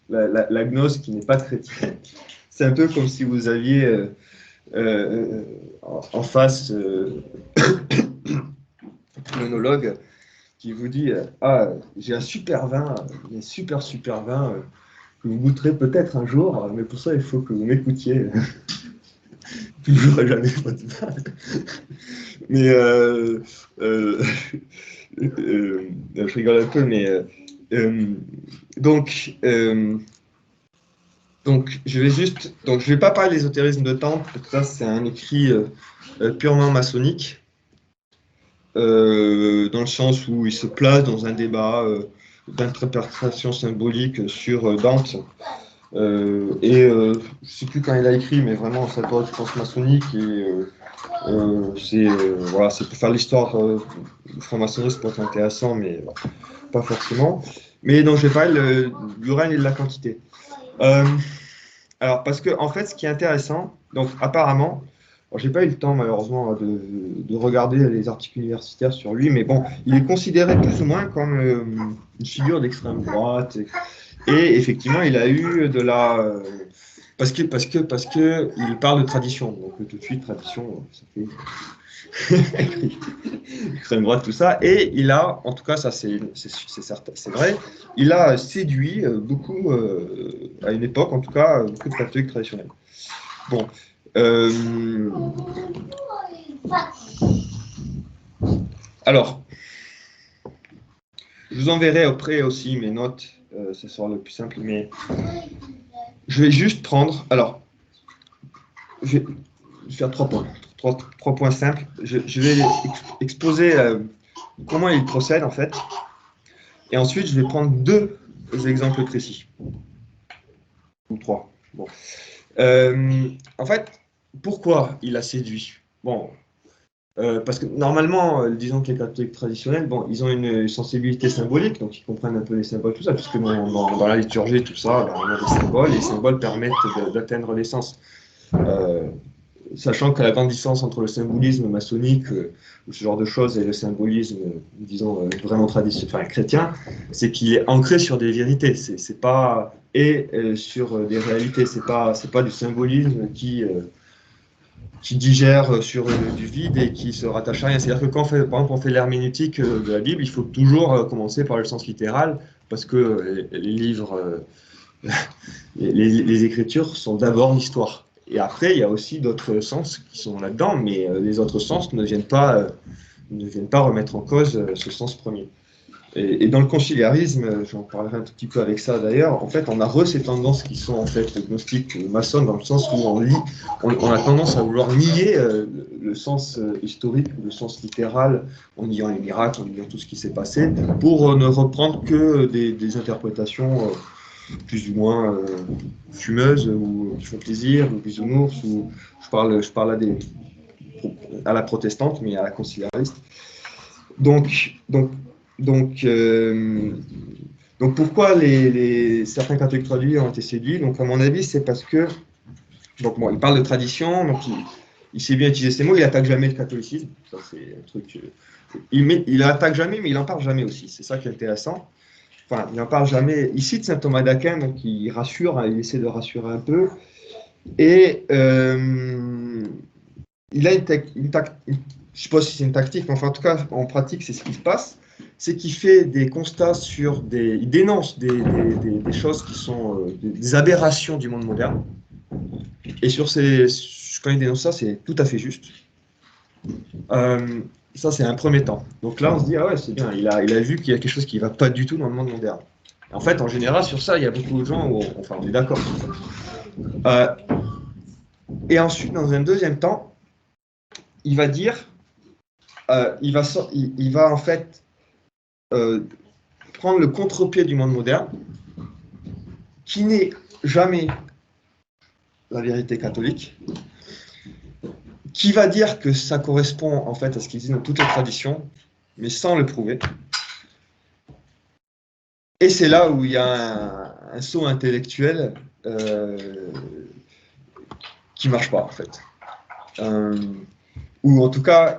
S1: la gnose qui n'est pas chrétienne. C'est un peu comme si vous aviez en face un monologue qui vous dit ah, j'ai un super vin, un super vin que vous goûterez peut-être un jour, mais pour ça il faut que vous m'écoutiez. Toujours et jamais votre vin. Mais je rigole un peu, mais donc je vais pas parler de l'ésotérisme de Dante, parce que ça c'est un écrit purement maçonnique, dans le sens où il se place dans un débat d'interprétation symbolique sur Dante. Je ne sais plus quand il a écrit, mais vraiment ça doit être, je pense, maçonnique, et voilà, c'est pour faire l'histoire du franc-maçonnerie, c'est pour être intéressant, mais pas forcément. Mais donc je vais parler du règne et de la quantité. Alors parce que en fait, ce qui est intéressant, donc apparemment, j'ai pas eu le temps malheureusement de regarder les articles universitaires sur lui, mais bon, il est considéré plus ou moins comme une figure d'extrême droite. Et effectivement, il a eu de la... parce que il parle de tradition. Donc tout de suite, tradition, ça fait extrême droite, tout ça. Et il a, en tout cas, ça c'est vrai, il a séduit beaucoup, à une époque, en tout cas, beaucoup de catholiques traditionnels. Bon. Alors, je vous enverrai après aussi mes notes. Ce sera le plus simple, mais je vais juste prendre. Alors, je vais faire 3 points. 3 points simples. Je vais exposer comment il procède en fait. Et ensuite, je vais prendre 2 exemples précis. Ou 3. Bon. En fait, pourquoi il a séduit? Bon. Parce que normalement, disons que les catholiques traditionnels, bon, ils ont une sensibilité symbolique, donc ils comprennent un peu les symboles, tout ça, puisque dans la liturgie, tout ça, ben, on a des symboles, et les symboles permettent d'atteindre l'essence. Sachant que la grande distance entre le symbolisme maçonnique, ou ce genre de choses, et le symbolisme, disons, vraiment traditionnel, enfin chrétien, c'est qu'il est ancré sur des vérités, c'est pas, et sur des réalités, c'est pas du symbolisme qui qui digère sur du vide et qui se rattache à rien. C'est-à-dire que quand par exemple, on fait l'herméneutique de la Bible, il faut toujours commencer par le sens littéral, parce que les livres, les Écritures sont d'abord l'histoire. Et après, il y a aussi d'autres sens qui sont là-dedans, mais les autres sens ne viennent pas remettre en cause ce sens premier. Et dans le conciliarisme, j'en parlerai un tout petit peu avec ça d'ailleurs, en fait, on a ces tendances qui sont en fait gnostiques ou maçonnes, dans le sens où on a tendance à vouloir nier le sens historique, le sens littéral, en niant les miracles, en niant tout ce qui s'est passé, pour ne reprendre que des interprétations plus ou moins fumeuses, ou qui font plaisir, ou bisounours, ou je parle à la protestante, mais à la conciliariste. Donc, pourquoi certains catholiques traduits ont été séduits? Donc, à mon avis, c'est parce que, donc, bon, il parle de tradition, donc il sait bien utiliser ces mots, il n'attaque jamais le catholicisme. Ça, c'est un truc. Il attaque jamais, mais il n'en parle jamais aussi. C'est ça qui est intéressant. Enfin, il n'en parle jamais. Il cite saint Thomas d'Aquin, donc il rassure, hein, il essaie de rassurer un peu. Et il a je ne sais pas si c'est une tactique, mais enfin, en tout cas, en pratique, c'est ce qui se passe. C'est qu'il fait des constats il dénonce des choses qui sont des aberrations du monde moderne. Et quand il dénonce ça, c'est tout à fait juste. Ça, c'est un premier temps. Donc là, on se dit, ah ouais, c'est bien, il a vu qu'il y a quelque chose qui ne va pas du tout dans le monde moderne. En fait, en général, sur ça, il y a beaucoup de gens où on est d'accord sur ça. Et ensuite, dans un deuxième temps, il va dire, il va en fait prendre le contre-pied du monde moderne, qui n'est jamais la vérité catholique, qui va dire que ça correspond en fait à ce qu'ils disent dans toutes les traditions, mais sans le prouver. Et c'est là où il y a un saut intellectuel qui marche pas en fait. Ou en tout cas,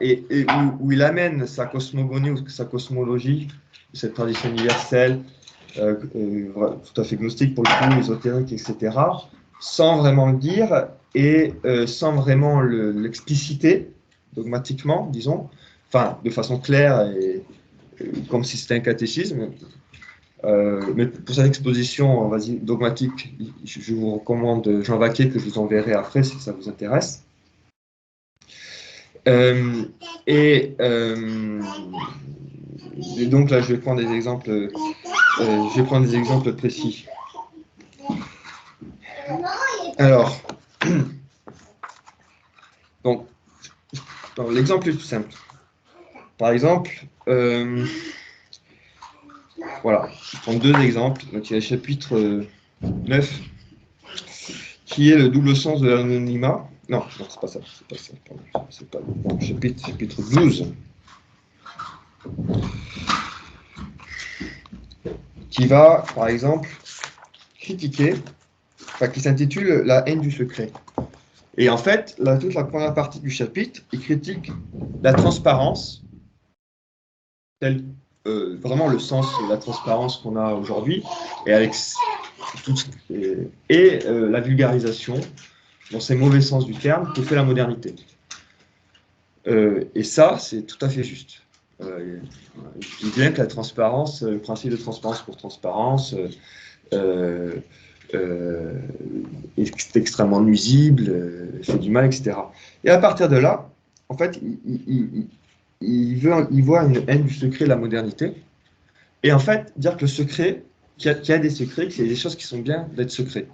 S1: où il amène sa cosmogonie ou sa cosmologie, cette tradition universelle, tout à fait gnostique pour le coup, ésotérique, etc., sans vraiment le dire et sans vraiment l'expliciter dogmatiquement, disons, enfin de façon claire et comme si c'était un catéchisme. Mais pour cette exposition, vas-y, dogmatique, je vous recommande Jean Vaquet, que je vous enverrai après si ça vous intéresse. Et donc là, je vais prendre des exemples. Je vais prendre des exemples précis. Alors, donc, l'exemple est tout simple. Par exemple, voilà, je prends deux exemples. Donc, il y a le chapitre 9, qui est le double sens de l'anonymat. Non, c'est pas ça. C'est pas le chapitre 12. Qui va, par exemple, critiquer, qui s'intitule « La haine du secret ». Et en fait, toute la première partie du chapitre, il critique la transparence, vraiment le sens de la transparence qu'on a aujourd'hui, et la vulgarisation, dans ses mauvais sens du terme, que fait la modernité. Et ça, c'est tout à fait juste. Je dis bien que la transparence, le principe de transparence pour transparence, est extrêmement nuisible, fait du mal, etc. Et à partir de là, en fait, il voit une haine du secret de la modernité, et en fait, dire que le secret, qu'il y a des secrets, qu'il y a des choses qui sont bien d'être secrets.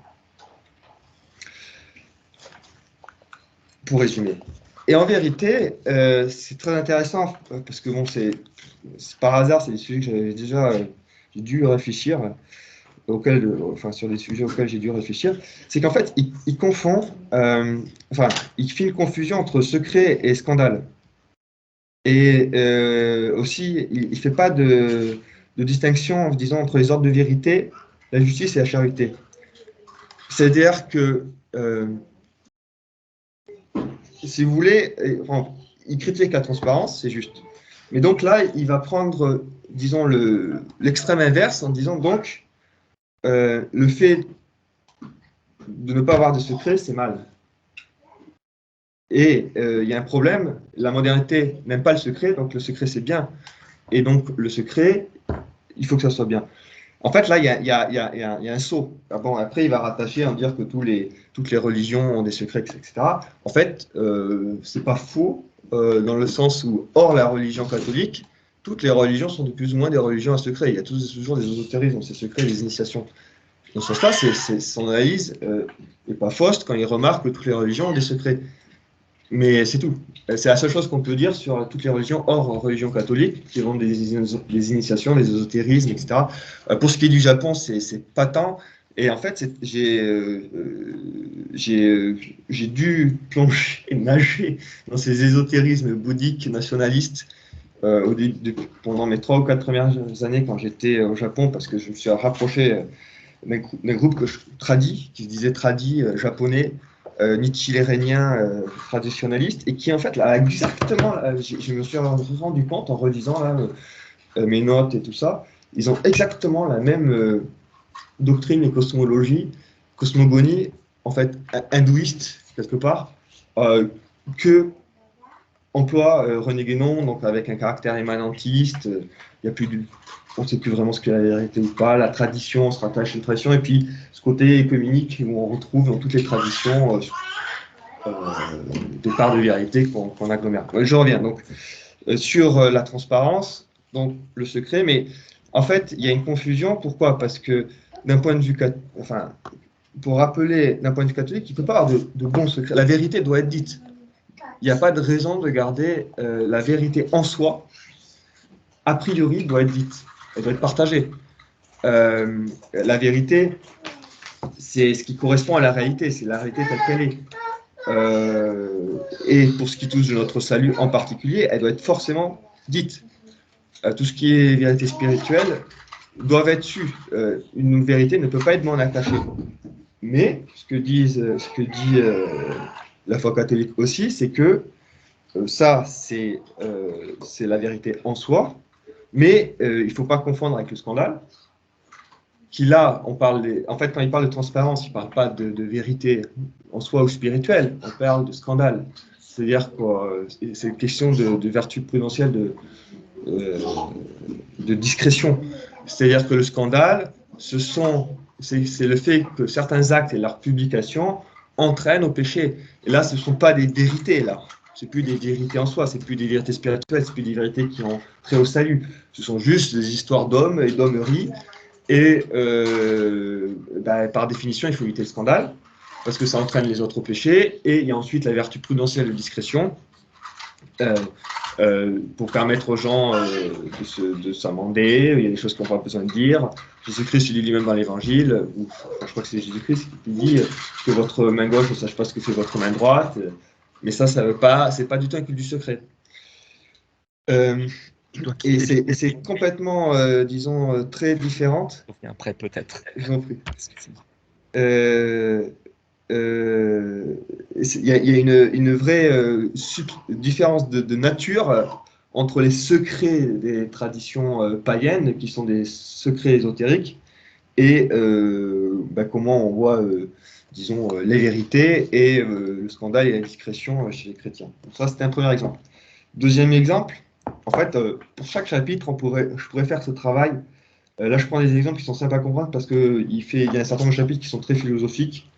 S1: Pour résumer. Et en vérité, c'est très intéressant, parce que bon, c'est par hasard, c'est des sujets que j'avais déjà dû réfléchir, sur des sujets auxquels j'ai dû réfléchir, c'est qu'en fait, il confond, il fait une confusion entre secret et scandale. Et aussi, il ne fait pas de distinction, disons, entre les ordres de vérité, la justice et la charité. C'est-à-dire que, si vous voulez, il critique la transparence, c'est juste. Mais donc là, il va prendre, disons, l'extrême inverse en disant donc, le fait de ne pas avoir de secret, c'est mal. Et il y a un problème, la modernité n'aime pas le secret, donc le secret c'est bien. Et donc le secret, il faut que ça soit bien. En fait, là, il y a un saut. Ah bon, après, il va rattacher en dire que toutes les religions ont des secrets, etc. En fait, c'est pas faux, dans le sens où, hors la religion catholique, toutes les religions sont de plus ou moins des religions à secret. Il y a toujours des ésotérismes dans ces secrets, des initiations. Dans ce sens-là, son analyse n'est pas fausse quand il remarque que toutes les religions ont des secrets. Mais c'est tout. C'est la seule chose qu'on peut dire sur toutes les religions hors religion catholique, qui ont des initiations, des ésotérismes, etc. Pour ce qui est du Japon, c'est pas tant. Et en fait, j'ai dû plonger et nager dans ces ésotérismes bouddhiques nationalistes pendant mes 3 ou 4 premières années quand j'étais au Japon, parce que je me suis rapproché d'un groupe que je tradis, qui se disait tradis japonais, nichilérénien traditionnaliste, et qui en fait, là, exactement, je me suis rendu compte en relisant là, mes notes et tout ça, ils ont exactement la même doctrine et cosmogonie, en fait, hindouiste, quelque part, que emploie René Guénon, donc avec un caractère émanentiste, on ne sait plus vraiment ce qu'est la vérité ou pas, la tradition, on se rattache à une tradition, et puis ce côté écuménique où on retrouve dans toutes les traditions des parts de vérité qu'on agglomère. Je reviens donc sur la transparence, donc le secret, mais en fait, il y a une confusion. Pourquoi? Parce que d'un point de vue, pour rappeler d'un point de vue catholique, il ne peut pas avoir de bons secrets. La vérité doit être dite. Il n'y a pas de raison de garder la vérité en soi. A priori, doit être dite. Elle doit être partagée. La vérité, c'est ce qui correspond à la réalité. C'est la réalité telle qu'elle est. Et pour ce qui touche de notre salut en particulier, elle doit être forcément dite. Tout ce qui est vérité spirituelle doit être su. Une vérité ne peut pas être m'en attacher. Mais ce que dit la foi catholique aussi, c'est que ça, c'est la vérité en soi, mais il ne faut pas confondre avec le scandale, qui là, en fait, quand il parle de transparence, il ne parle pas de vérité en soi ou spirituelle, on parle de scandale. C'est-à-dire que c'est une question de vertu prudentielle, de discrétion. C'est-à-dire que le scandale, c'est le fait que certains actes et leur publication entraînent au péché. Et là, ce ne sont pas des vérités, là. Ce n'est plus des vérités en soi, c'est plus des vérités spirituelles, c'est plus des vérités qui ont trait au salut. Ce sont juste des histoires d'hommes et d'hommeries. Et par définition, il faut éviter le scandale, parce que ça entraîne les autres au péché. Et il y a ensuite la vertu prudentielle de discrétion, pour permettre aux gens de s'amender. Il y a des choses qu'on n'a pas besoin de dire. Jésus-Christ, il dit lui-même dans l'Évangile, je crois que c'est Jésus-Christ qui dit que votre main gauche ne sache pas ce que fait votre main droite. Mais ça veut pas, c'est pas du tout un culte du secret. Et c'est complètement, disons, très différente.
S3: Après, peut-être.
S1: Je vous en prie. Il y a une vraie différence de nature entre les secrets des traditions païennes, qui sont des secrets ésotériques, et comment on voit, disons, les vérités et le scandale et la discrétion chez les chrétiens. Donc ça, c'était un premier exemple. Deuxième exemple, en fait, pour chaque chapitre, je pourrais faire ce travail. Là, je prends des exemples qui sont simples à comprendre parce qu'il y a un certain nombre de chapitres qui sont très philosophiques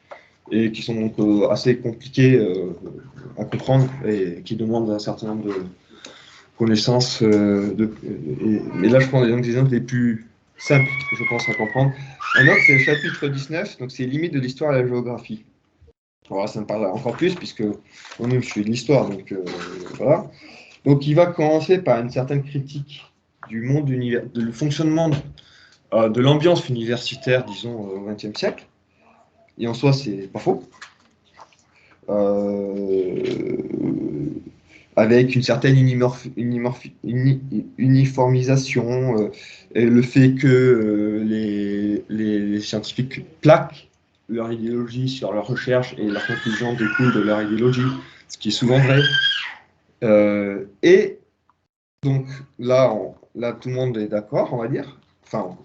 S1: et qui sont donc assez compliqués à comprendre et qui demandent un certain nombre de connaissances. Mais là, je prends des exemples les plus simples, je pense, à comprendre. Un autre, c'est le chapitre 19, donc c'est limite de l'histoire et de la géographie. Alors là, ça me parle encore plus, puisque moi-même, je suis de l'histoire, donc voilà. Donc, il va commencer par une certaine critique du monde du fonctionnement de l'ambiance universitaire, disons, au XXe siècle. Et en soi, c'est pas faux. Avec une certaine uniformisation, et le fait que les scientifiques plaquent leur idéologie sur leur recherche et leurs conclusions découlent de leur idéologie, ce qui est souvent vrai. Et donc là, tout le monde est d'accord, on va dire. Enfin,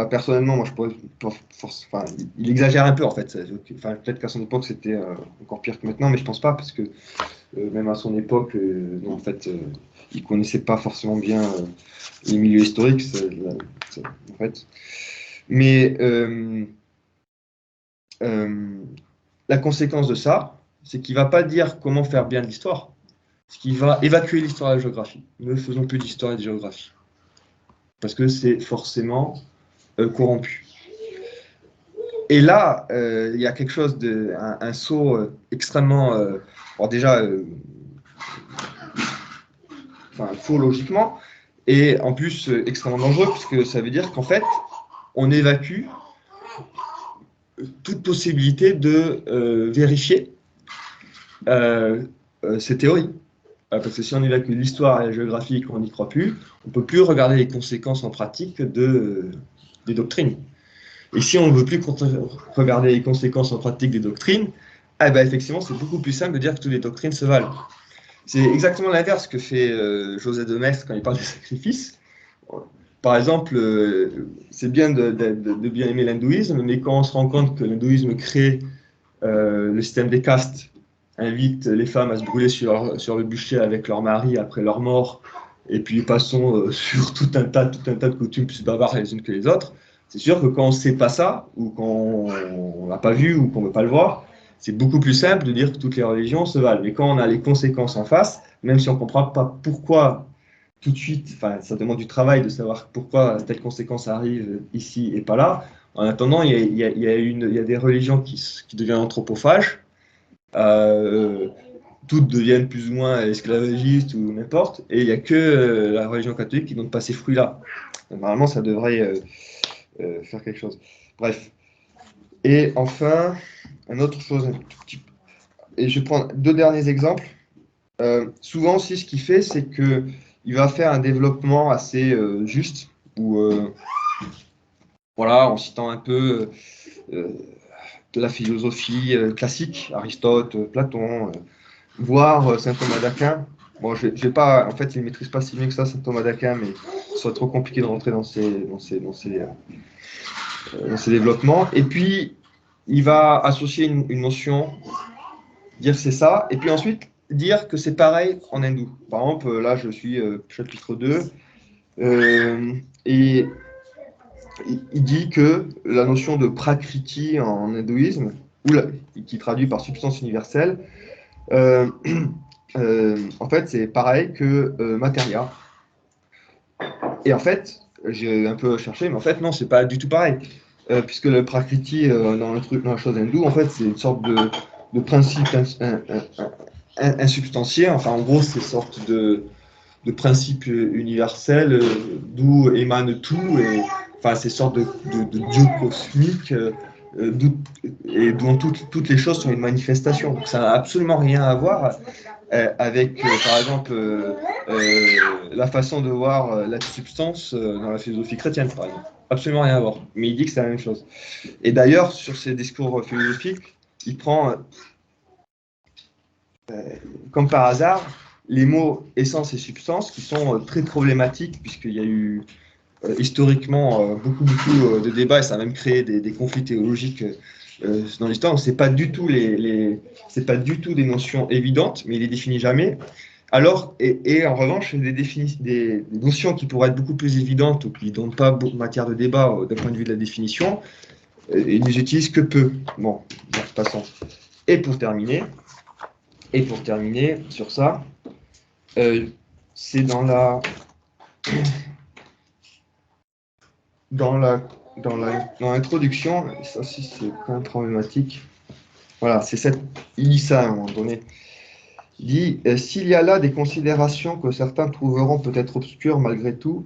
S1: personnellement, moi, je pourrais, il exagère un peu en fait. Enfin, peut-être qu'à son époque, c'était encore pire que maintenant, mais je pense pas, parce que même à son époque, non, en fait, il ne connaissait pas forcément bien les milieux historiques, en fait. Mais la conséquence de ça, c'est qu'il ne va pas dire comment faire bien de l'histoire, c'est qu'il va évacuer l'histoire et la géographie. Ne faisons plus d'histoire et de géographie. Parce que c'est forcément corrompu. Et là, il y a quelque chose un saut extrêmement, bon, déjà, faux logiquement, et en plus extrêmement dangereux, puisque ça veut dire qu'en fait, on évacue toute possibilité de vérifier ces théories. Parce que si on évacue l'histoire et la géographie et qu'on n'y croit plus, on ne peut plus regarder les conséquences en pratique des doctrines. Et si on ne veut plus regarder les conséquences en pratique des doctrines, eh ben effectivement, c'est beaucoup plus simple de dire que toutes les doctrines se valent. C'est exactement l'inverse que fait José de Maistre quand il parle des sacrifices. Par exemple, c'est bien de bien aimer l'hindouisme, mais quand on se rend compte que l'hindouisme crée le système des castes, invite les femmes à se brûler sur le bûcher avec leur mari après leur mort, et puis passons sur tout un tas de coutumes plus bavardes les unes que les autres, c'est sûr que quand on ne sait pas ça, ou quand on ne l'a pas vu, ou qu'on ne veut pas le voir, c'est beaucoup plus simple de dire que toutes les religions se valent. Mais quand on a les conséquences en face, même si on ne comprend pas pourquoi tout de suite, enfin, ça demande du travail de savoir pourquoi telle conséquence arrive ici et pas là. En attendant, il y a des religions qui deviennent anthropophages, toutes deviennent plus ou moins esclavagistes ou n'importe, et il n'y a que la religion catholique qui ne donne pas ces fruits-là. Normalement, ça devrait faire quelque chose. Bref. Et enfin, une autre chose, un tout petit peu, et je prends deux derniers exemples. Souvent aussi, ce qu'il fait, c'est qu'il va faire un développement assez juste, où, voilà, en citant un peu de la philosophie classique, Aristote, Platon, voire saint Thomas d'Aquin. Bon, je vais pas, en fait, il ne maîtrise pas si bien que ça, saint Thomas d'Aquin, mais ce serait trop compliqué de rentrer dans ces développements. Et puis, il va associer une notion, dire c'est ça, et puis ensuite dire que c'est pareil en hindou. Par exemple, là, je suis chapitre 2, et il dit que la notion de prakriti en hindouisme, qui traduit par substance universelle, en fait, c'est pareil que matéria. Et en fait, j'ai un peu cherché, mais en fait, non, c'est pas du tout pareil. Puisque le prakriti, dans la chose hindoue, en fait, c'est une sorte de principe insubstantié. Enfin, en gros, c'est une sorte de principe universel d'où émane tout. Et, enfin, c'est une sorte de Dieu cosmique et dont toutes les choses sont une manifestation. Donc, ça n'a absolument rien à voir avec, par exemple, la façon de voir la substance dans la philosophie chrétienne, par exemple. Absolument rien à voir. Mais il dit que c'est la même chose. Et d'ailleurs, sur ses discours philosophiques, il prend, comme par hasard, les mots essence et substance qui sont très problématiques, puisqu'il y a eu historiquement beaucoup de débats, et ça a même créé des conflits théologiques dans l'histoire. C'est pas du tout c'est pas du tout des notions évidentes, mais il les définit jamais. Alors, et en revanche, des notions qui pourraient être beaucoup plus évidentes ou qui ne donnent pas beaucoup de matière de débat d'un point de vue de la définition, ils ne les utilisent que peu. Bon, passons. Et pour terminer sur ça, c'est dans l'introduction, ça aussi c'est quand même problématique. Voilà, il dit ça à un moment donné. Il dit s'il y a là des considérations que certains trouveront peut-être obscures malgré tout,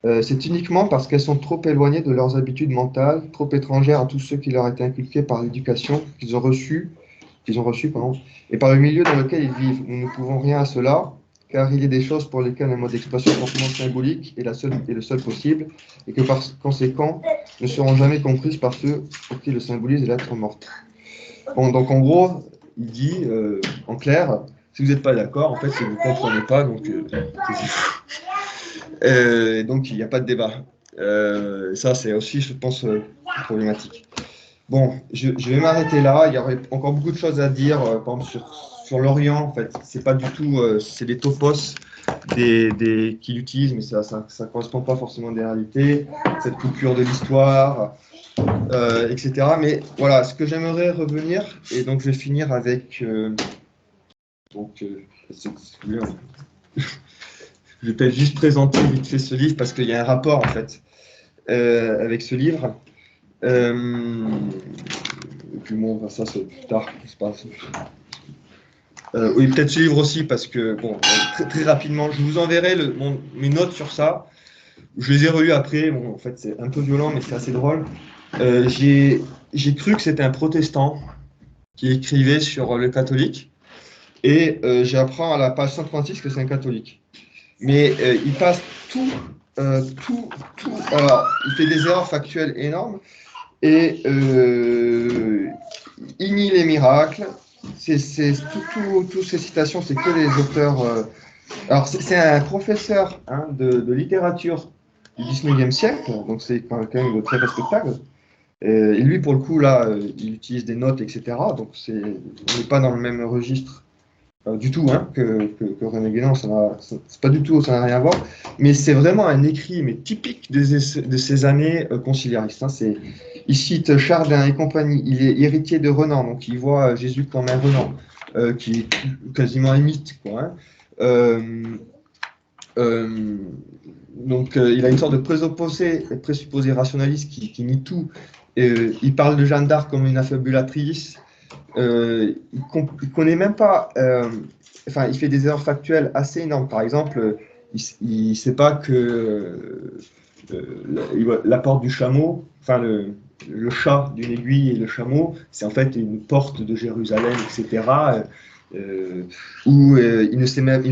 S1: c'est uniquement parce qu'elles sont trop éloignées de leurs habitudes mentales, trop étrangères à tous ceux qui leur étaient inculqués par l'éducation qu'ils ont reçue, et par le milieu dans lequel ils vivent. Nous ne pouvons rien à cela, car il y a des choses pour lesquelles un mode d'expression forcément symbolique est le seul possible, et que par conséquent ne seront jamais comprises par ceux pour qui le symbolise est l'être mort. Bon, donc en gros, il dit, en clair, si vous n'êtes pas d'accord, en fait, si vous ne comprenez pas, donc donc il n'y a pas de débat. Ça, c'est aussi, je pense, problématique. Bon, je vais m'arrêter là. Il y aurait encore beaucoup de choses à dire, par exemple, sur l'Orient, en fait. C'est pas du tout, c'est des topos qu'il utilise, mais ça correspond pas forcément à des réalités. Cette coupure de l'histoire, etc. Mais voilà, ce que j'aimerais revenir, et donc je vais finir avec, je vais peut-être juste présenter vite fait ce livre parce qu'il y a un rapport en fait avec ce livre. Et puis bon, ça c'est plus tard, c'est pas. Oui, peut-être ce livre aussi parce que bon, très rapidement, je vous enverrai mes notes sur ça. Je les ai relus après. Bon, en fait, c'est un peu violent, mais c'est assez drôle. J'ai cru que c'était un protestant qui écrivait sur le catholique, et j'apprends à la page 136 que c'est un catholique. Mais il passe tout. Alors, il fait des erreurs factuelles énormes et il nie les miracles. Toutes ces citations, c'est que les auteurs. Alors, c'est un professeur de littérature du 19e siècle, donc c'est quand même très respectable. Et lui, pour le coup, là, il utilise des notes, etc. Donc, on n'est pas dans le même registre du tout que René Guénon. C'est pas du tout, ça n'a rien à voir. Mais c'est vraiment un écrit mais typique de ces années conciliaristes. Il cite Chardin et compagnie. Il est héritier de Renan, donc il voit Jésus comme un Renan, qui est quasiment un mythe, quoi. Donc, il a une sorte de présupposé rationaliste qui nie tout. Il parle de Jeanne d'Arc comme une affabulatrice. Il connaît même pas. Enfin, il fait des erreurs factuelles assez énormes. Par exemple, il ne sait pas que la porte du chameau, enfin le chat d'une aiguille et le chameau, c'est en fait une porte de Jérusalem, etc. Où il ne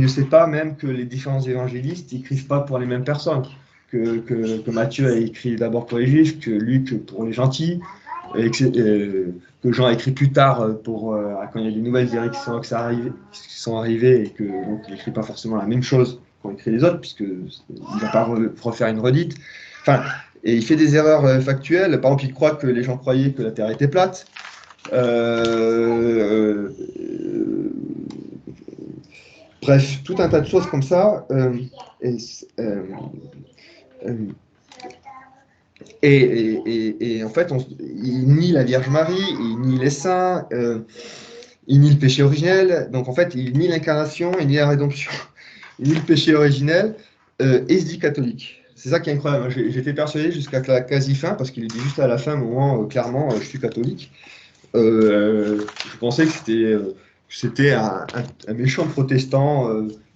S1: sait pas même que les différents évangélistes n'écrivent pas pour les mêmes personnes. Que Matthieu a écrit d'abord pour les Juifs, que Luc pour les gentils, que Jean a écrit plus tard quand il y a des nouvelles directions qui sont arrivées, et que donc il n'écrit pas forcément la même chose qu'ont écrit les autres, puisqu'il ne va pas refaire une redite. Enfin, et il fait des erreurs factuelles. Par exemple, il croit que les gens croyaient que la Terre était plate. Bref, tout un tas de choses comme ça. Et en fait, il nie la Vierge Marie, il nie les saints, il nie le péché originel. Donc en fait, il nie l'incarnation, il nie la rédemption, il nie le péché originel, et il se dit catholique. C'est ça qui est incroyable. J'étais persuadé jusqu'à la quasi-fin, parce qu'il dit juste à la fin, au moment, clairement, je suis catholique. Je pensais que c'était un méchant protestant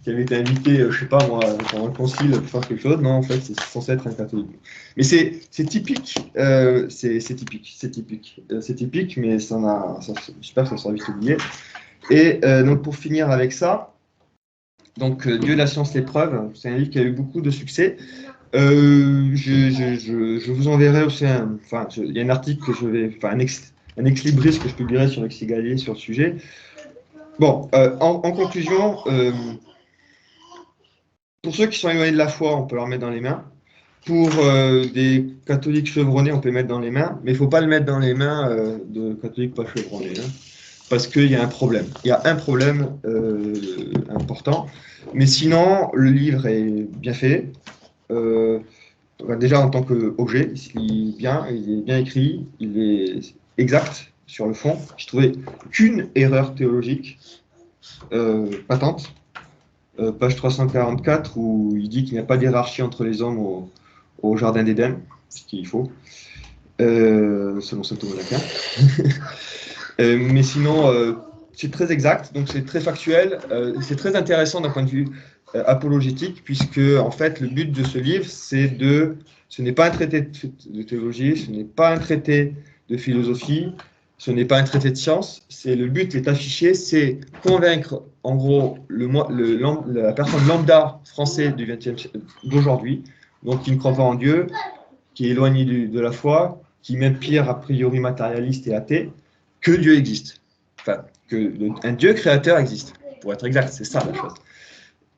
S1: qui avait été invité, je sais pas moi, pendant le concile pour faire quelque chose. Non, en fait, c'est censé être un catholique. Mais c'est typique, c'est typique, mais j'espère que ça sera vite oublié. Et donc pour finir avec ça, donc Dieu, la science, l'épreuve, c'est un livre qui a eu beaucoup de succès. Je vous enverrai aussi il y a un article que un ex-libris que je publierai sur Lexigalier sur le sujet. Bon, en conclusion, pour ceux qui sont éloignés de la foi, on peut leur mettre dans les mains. Pour des catholiques chevronnés, on peut mettre dans les mains, mais il ne faut pas le mettre dans les mains de catholiques pas chevronnés, parce qu'il y a un problème. Il y a un problème important, mais sinon, le livre est bien fait. Déjà en tant qu'objet, il est bien écrit, il est exact sur le fond. Je trouvais qu'une erreur théologique patente, page 344, où il dit qu'il n'y a pas d'hiérarchie entre les hommes au jardin d'Éden, ce qu'il faut, selon saint Thomas d'Aquin. Mais sinon, c'est très exact, donc c'est très factuel, c'est très intéressant d'un point de vue apologétique, puisque en fait le but de ce livre, ce n'est pas un traité de théologie, ce n'est pas un traité de philosophie, ce n'est pas un traité de science. Le but est affiché, c'est convaincre en gros la personne lambda français du XXe siècle d'aujourd'hui, donc qui ne croit pas en Dieu, qui est éloigné de la foi, qui est même pire a priori matérialiste et athée, que Dieu existe. Enfin, qu'un Dieu créateur existe, pour être exact, c'est ça la chose.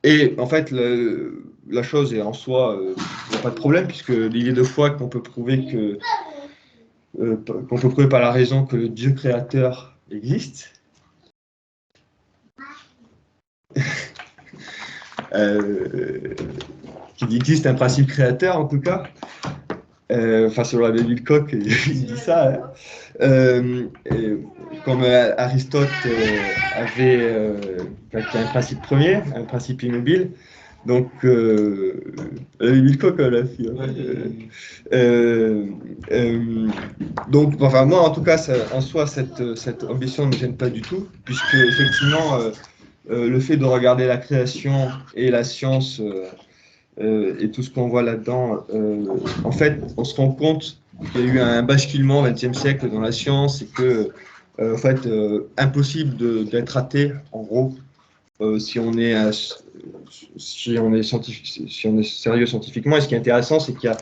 S1: Et en fait, la chose est en soi, il n'y a pas de problème, puisque l'idée de foi qu'on peut prouver par la raison que le Dieu créateur existe. qu'il existe un principe créateur en tout cas. Enfin, selon l'abbé Wilcock, il dit ça. Hein. Comme Aristote avait un principe premier, un principe immobile. Donc, Wilcock l'a fait. Donc, enfin, moi, en tout cas, en soi, cette ambition ne me gêne pas du tout, puisque effectivement, le fait de regarder la création et la science et tout ce qu'on voit là-dedans, en fait, on se rend compte qu'il y a eu un basculement au XXe siècle dans la science et que, en fait, impossible d'être athée, en gros, si on est sérieux scientifiquement. Et ce qui est intéressant, c'est qu'il y a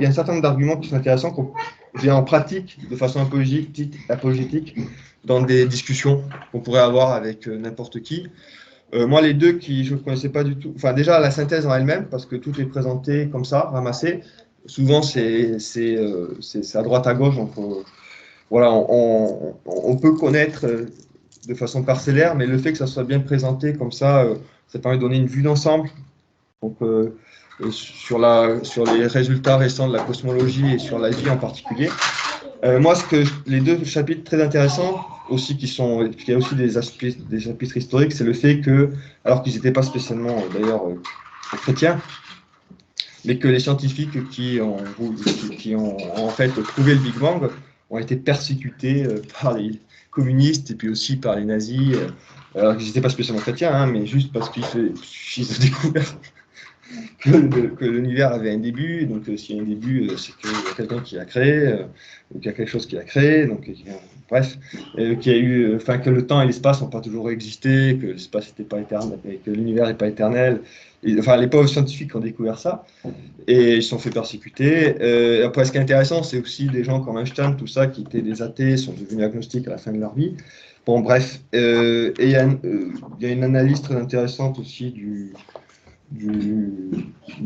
S1: un certain nombre d'arguments qui sont intéressants qu'on vient en pratique de façon apologétique dans des discussions qu'on pourrait avoir avec n'importe qui. Moi, les deux qui je ne connaissais pas du tout, enfin déjà la synthèse en elle-même, parce que tout est présenté comme ça, ramassé. Souvent, c'est à droite à gauche, donc voilà, on peut connaître de façon parcellaire, mais le fait que ça soit bien présenté comme ça, ça permet de donner une vue d'ensemble. Donc, sur les résultats récents de la cosmologie et sur la vie en particulier. Moi, les deux chapitres très intéressants aussi, il y a aussi des chapitres historiques, c'est le fait que, alors qu'ils n'étaient pas spécialement d'ailleurs chrétiens, mais que les scientifiques qui ont en fait prouvé le Big Bang ont été persécutés par les communistes et puis aussi par les nazis, alors qu'ils n'étaient pas spécialement chrétiens, hein, mais juste parce qu'ils ont découvert que l'univers avait un début, donc s'il y a un début, c'est qu'il y a quelqu'un qui l'a créé, donc il y a quelque chose qui l'a créé, donc bref, qu'il y a eu, enfin que le temps et l'espace n'ont pas toujours existé, que l'espace n'était pas éternel, et que l'univers n'est pas éternel. Et, enfin, les pauvres scientifiques ont découvert ça et ils se sont fait persécuter. Après, ce qui est intéressant, c'est aussi des gens comme Einstein, tout ça, qui étaient des athées, sont devenus agnostiques à la fin de leur vie. Bon, bref, et il y a une analyse très intéressante aussi du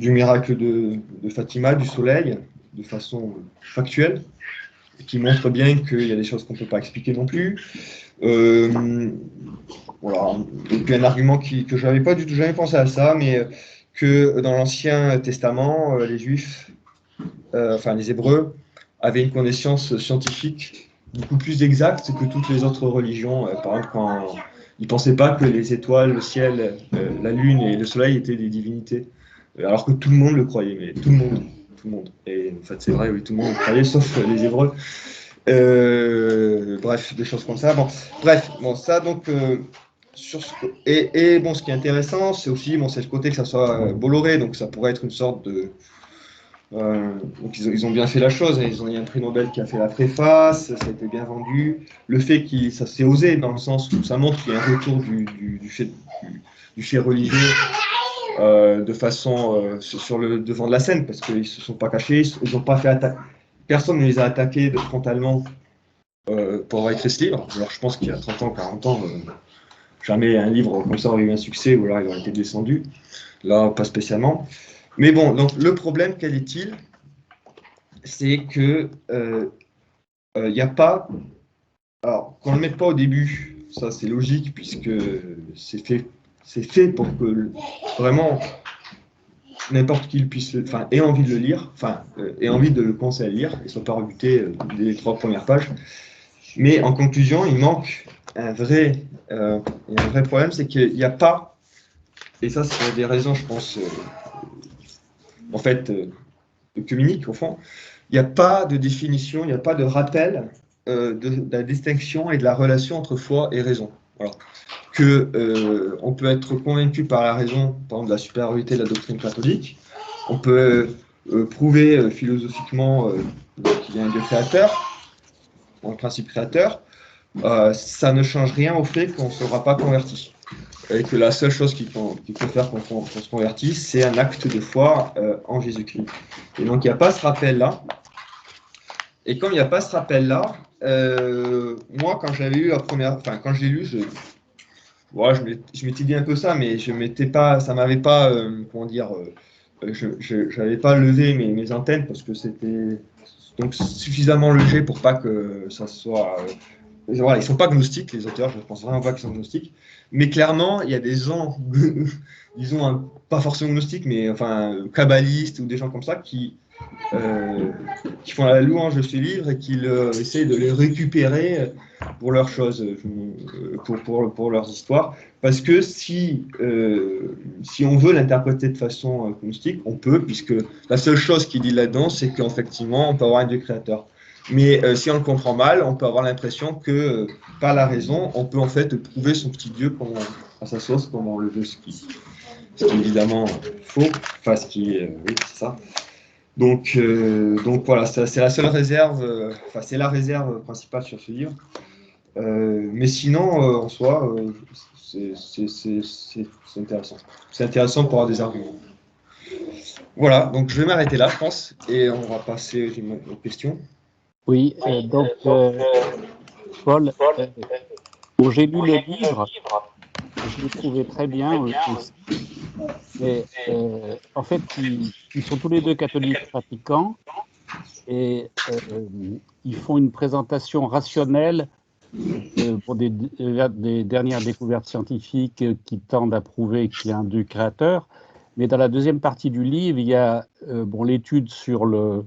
S1: miracle de Fatima, du soleil, de façon factuelle, qui montre bien qu'il y a des choses qu'on ne peut pas expliquer non plus. Voilà. Et puis un argument que je n'avais pas du tout jamais pensé à ça, mais que dans l'Ancien Testament, les Juifs, enfin les Hébreux, avaient une connaissance scientifique beaucoup plus exacte que toutes les autres religions. Par exemple, quand ils ne pensaient pas que les étoiles, le ciel, la lune et le soleil étaient des divinités, alors que tout le monde le croyait, mais tout le monde. Et en fait, c'est vrai, oui, tout le monde le croyait, sauf les Hébreux. Bref, des choses comme ça. Bon, bref, bon, ça donc. Et bon, ce qui est intéressant, c'est aussi c'est le côté que ça soit Bolloré, donc ça pourrait être une sorte de. Donc ils ont bien fait la chose, il y a un prix Nobel qui a fait la préface, ça a été bien vendu. Le fait que ça s'est osé, dans le sens où ça montre qu'il y a un retour du fait religieux de façon sur le devant de la scène, parce qu'ils ne se sont pas cachés, ils n'ont pas fait attaque. Personne ne les a attaqués frontalement pour avoir écrit ce livre. Alors je pense qu'il y a 30 ans, 40 ans, jamais un livre comme ça aurait eu un succès, ou alors il aurait été descendu. Là, pas spécialement. Mais bon, donc le problème, quel est-il? C'est que il n'y a pas. Alors, qu'on ne le mette pas au début, ça c'est logique, puisque c'est fait pour que vraiment n'importe qui ait envie de le lire, ait envie de le commencer à lire, et ne soit pas rebuté dès les 3 premières pages. Mais en conclusion, il manque un vrai problème, c'est qu'il n'y a pas, et ça c'est des raisons, je pense, en fait, œcuménique, au fond, il n'y a pas de définition, il n'y a pas de rappel de la distinction et de la relation entre foi et raison. Voilà. On peut être convaincu par la raison, par exemple, de la supériorité de la doctrine catholique. On peut prouver philosophiquement qu'il y a un Dieu créateur, un principe créateur. Ça ne change rien au fait qu'on ne sera pas converti. Et que la seule chose qui peut faire qu'on se convertisse, c'est un acte de foi en Jésus-Christ. Et donc, il n'y a pas ce rappel-là. Et comme il n'y a pas ce rappel-là, moi, quand j'avais eu quand je l'ai lu, je m'étais dit un peu ça, mais ça m'avait pas, comment dire, je n'avais pas levé mes antennes parce que c'était donc suffisamment léger pour pas que ça soit voilà, ils sont pas gnostiques, les auteurs, je pense vraiment pas qu'ils sont gnostiques, mais clairement, il y a des gens, disons, pas forcément gnostiques, mais enfin, kabbalistes ou des gens comme ça qui font la louange de ce livre et qui essayent de les récupérer pour leurs choses, pour leurs histoires. Parce que si on veut l'interpréter de façon gnostique, on peut, puisque la seule chose qu'il dit là-dedans, c'est qu'effectivement, on peut avoir un Dieu créateur. Mais si on le comprend mal, on peut avoir l'impression que, par la raison, on peut en fait prouver son petit Dieu à sa sauce, comme on le veut, ce qui est évidemment faux. Enfin, oui, c'est ça. Donc voilà, c'est la seule réserve, enfin c'est la réserve principale sur ce livre. Mais sinon, en soi, c'est intéressant. C'est intéressant pour avoir des arguments. Voilà, donc je vais m'arrêter là, je pense, et on va passer aux questions.
S4: Oui, donc Paul, bon, j'ai lu le livre, je l'ai trouvé très bien aussi, mais en fait, ils sont tous les deux catholiques pratiquants et ils font une présentation rationnelle pour des dernières découvertes scientifiques qui tendent à prouver qu'il y a un Dieu créateur. Mais dans la deuxième partie du livre, il y a l'étude sur le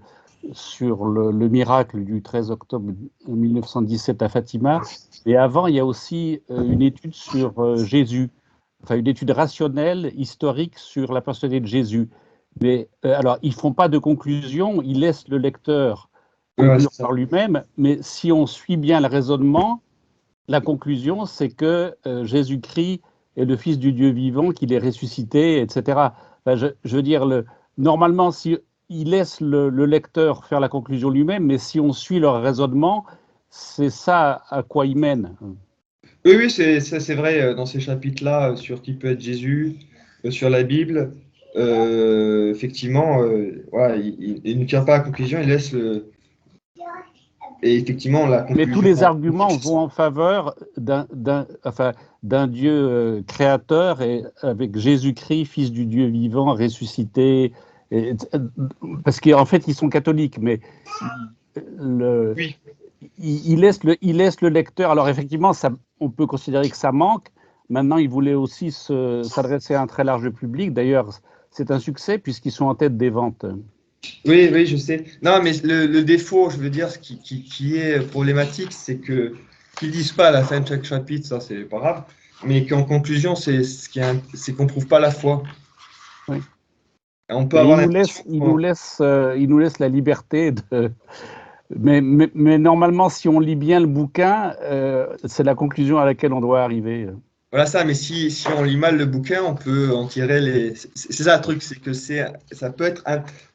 S4: miracle du 13 octobre 1917 à Fatima. Et avant, il y a aussi une étude sur Jésus, enfin une étude rationnelle, historique sur la personnalité de Jésus. Mais alors, ils ne font pas de conclusion, ils laissent le lecteur conclure par lui-même, mais si on suit bien le raisonnement, la conclusion, c'est que Jésus-Christ est le Fils du Dieu vivant, qu'il est ressuscité, etc. Enfin, je veux dire, normalement, si il laisse le lecteur faire la conclusion lui-même, mais si on suit leur raisonnement, c'est ça à quoi ils mènent.
S1: Oui, c'est vrai, dans ces chapitres-là, sur qui peut être Jésus, sur la Bible, effectivement, voilà, il ne tient pas à la conclusion, il laisse Et effectivement, la conclusion...
S4: Mais tous les arguments vont en faveur d'un Dieu créateur et avec Jésus-Christ, Fils du Dieu vivant, ressuscité. Parce qu'en fait, ils sont catholiques, mais
S1: oui.
S4: il laisse le lecteur. Alors effectivement, on peut considérer que ça manque. Maintenant, il voulait aussi s'adresser à un très large public. D'ailleurs, c'est un succès puisqu'ils sont en tête des ventes.
S1: Oui, je sais. Non, mais le défaut, je veux dire, ce qui est problématique, c'est qu'ils ne disent pas à la fin de chaque chapitre, ça c'est pas grave, mais qu'en conclusion, c'est qu'on ne prouve pas la foi.
S4: Oui.
S1: On peut avoir
S4: il nous laisse la liberté de... Mais normalement, si on lit bien le bouquin, c'est la conclusion à laquelle on doit arriver.
S1: Voilà ça, mais si on lit mal le bouquin, on peut en tirer les... C'est ça le truc, c'est que ça peut être...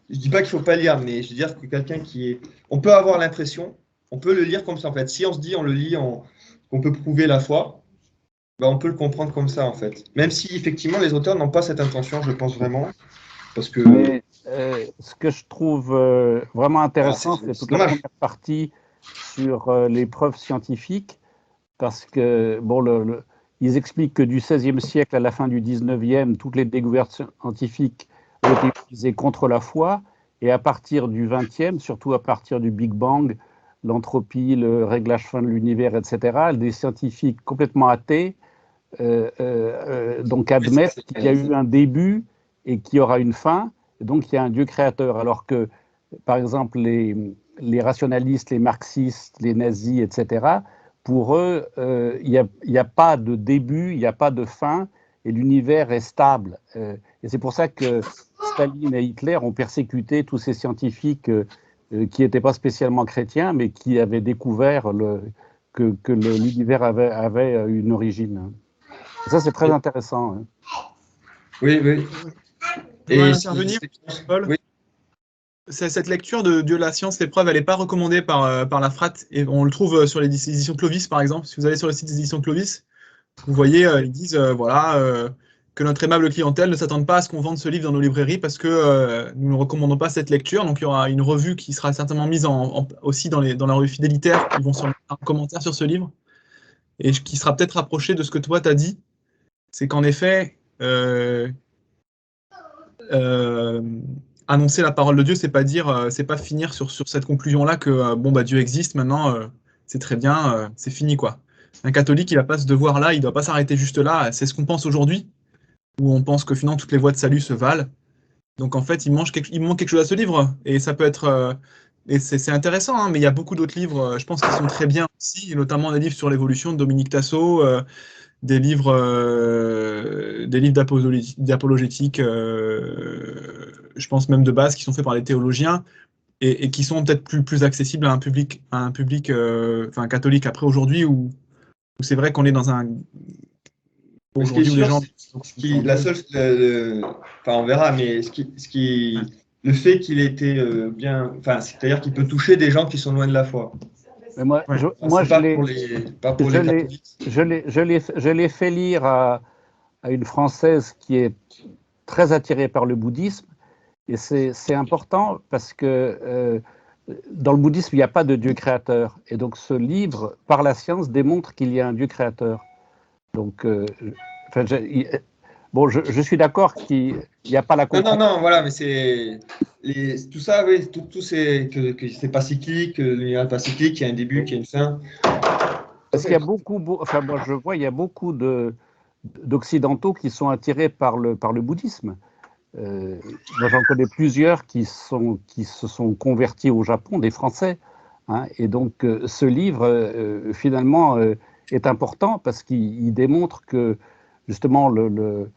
S1: Je dis pas qu'il faut pas lire, mais je veux dire que quelqu'un qui est... On peut avoir l'impression, on peut le lire comme ça en fait. Si on se dit, on le lit, qu'on peut prouver la foi, ben, on peut le comprendre comme ça en fait. Même si effectivement les auteurs n'ont pas cette intention, je pense vraiment. Parce que...
S4: Mais, ce que je trouve vraiment intéressant, c'est toute la première partie sur les preuves scientifiques, parce que, bon, ils expliquent que du XVIe siècle à la fin du XIXe, toutes les découvertes scientifiques ont été utilisées contre la foi, et à partir du XXe, surtout à partir du Big Bang, l'entropie, le réglage fin de l'univers, etc., des scientifiques complètement athées donc admettent qu'il y a eu un début et qu'il y aura une fin, et donc il y a un Dieu créateur, alors que, par exemple, les rationalistes, les marxistes, les nazis, etc., pour eux, il n'y a pas de début, il n'y a pas de fin, et l'univers est stable. Et c'est pour ça que Staline et Hitler ont persécuté tous ces scientifiques qui n'étaient pas spécialement chrétiens, mais qui avaient découvert que l'univers avait une origine. Et ça, c'est très intéressant. Hein.
S1: Oui.
S2: Et intervenir, Paul.
S1: Oui.
S2: Cette lecture de Dieu, la science, les preuves, elle n'est pas recommandée par la FRAT. Et on le trouve sur les éditions Clovis, par exemple. Si vous allez sur le site des éditions Clovis, vous voyez, ils disent que notre aimable clientèle ne s'attende pas à ce qu'on vende ce livre dans nos librairies parce que nous ne recommandons pas cette lecture. Donc, il y aura une revue qui sera certainement mise aussi dans la revue Fidélitaire. Ils vont sur un commentaire sur ce livre et qui sera peut-être rapproché de ce que toi, tu as dit. C'est qu'en effet, annoncer la parole de Dieu, c'est pas finir sur cette conclusion-là que Dieu existe. Maintenant, c'est très bien, c'est fini, quoi. Un catholique, il n'a pas ce devoir-là, il ne doit pas s'arrêter juste là. C'est ce qu'on pense aujourd'hui, où on pense que finalement toutes les voies de salut se valent. Donc en fait, il manque quelque chose à ce livre. Et ça peut être. Et c'est intéressant, hein, mais il y a beaucoup d'autres livres, je pense, qui sont très bien aussi, et notamment des livres sur l'évolution de Dominique Tasso, des livres d'apologétique, je pense même de base, qui sont faits par les théologiens, et qui sont peut-être plus accessibles à un public, enfin, catholique après aujourd'hui, où c'est vrai qu'on est dans un.
S1: Mais ce qui est
S2: Aujourd'hui, où les
S1: sûr,
S2: gens.
S1: la seule, enfin, on verra, mais le fait qu'il ait été bien, enfin, c'est-à-dire qu'il peut toucher des gens qui sont loin de la foi.
S4: Mais moi,
S2: Ouais.
S1: C'est pas pour les catholiques.
S4: je l'ai fait lire à une Française qui est très attirée par le bouddhisme. Et c'est important parce que dans le bouddhisme, il n'y a pas de Dieu créateur. Et donc ce livre, par la science, démontre qu'il y a un Dieu créateur. Donc, je suis d'accord qu'il n'y a pas la conclusion.
S1: Non, voilà, mais tout ça, oui, tout c'est que c'est pas cyclique, que l'univers n'est pas cyclique, qu'il y a un début, qu'il y a une fin.
S4: Parce qu'il y a moi je vois, il y a beaucoup d'occidentaux qui sont attirés par le bouddhisme. Moi, j'en connais plusieurs qui se sont convertis au Japon, des Français. Hein, et donc, ce livre, finalement, est important parce qu'il démontre que, justement, le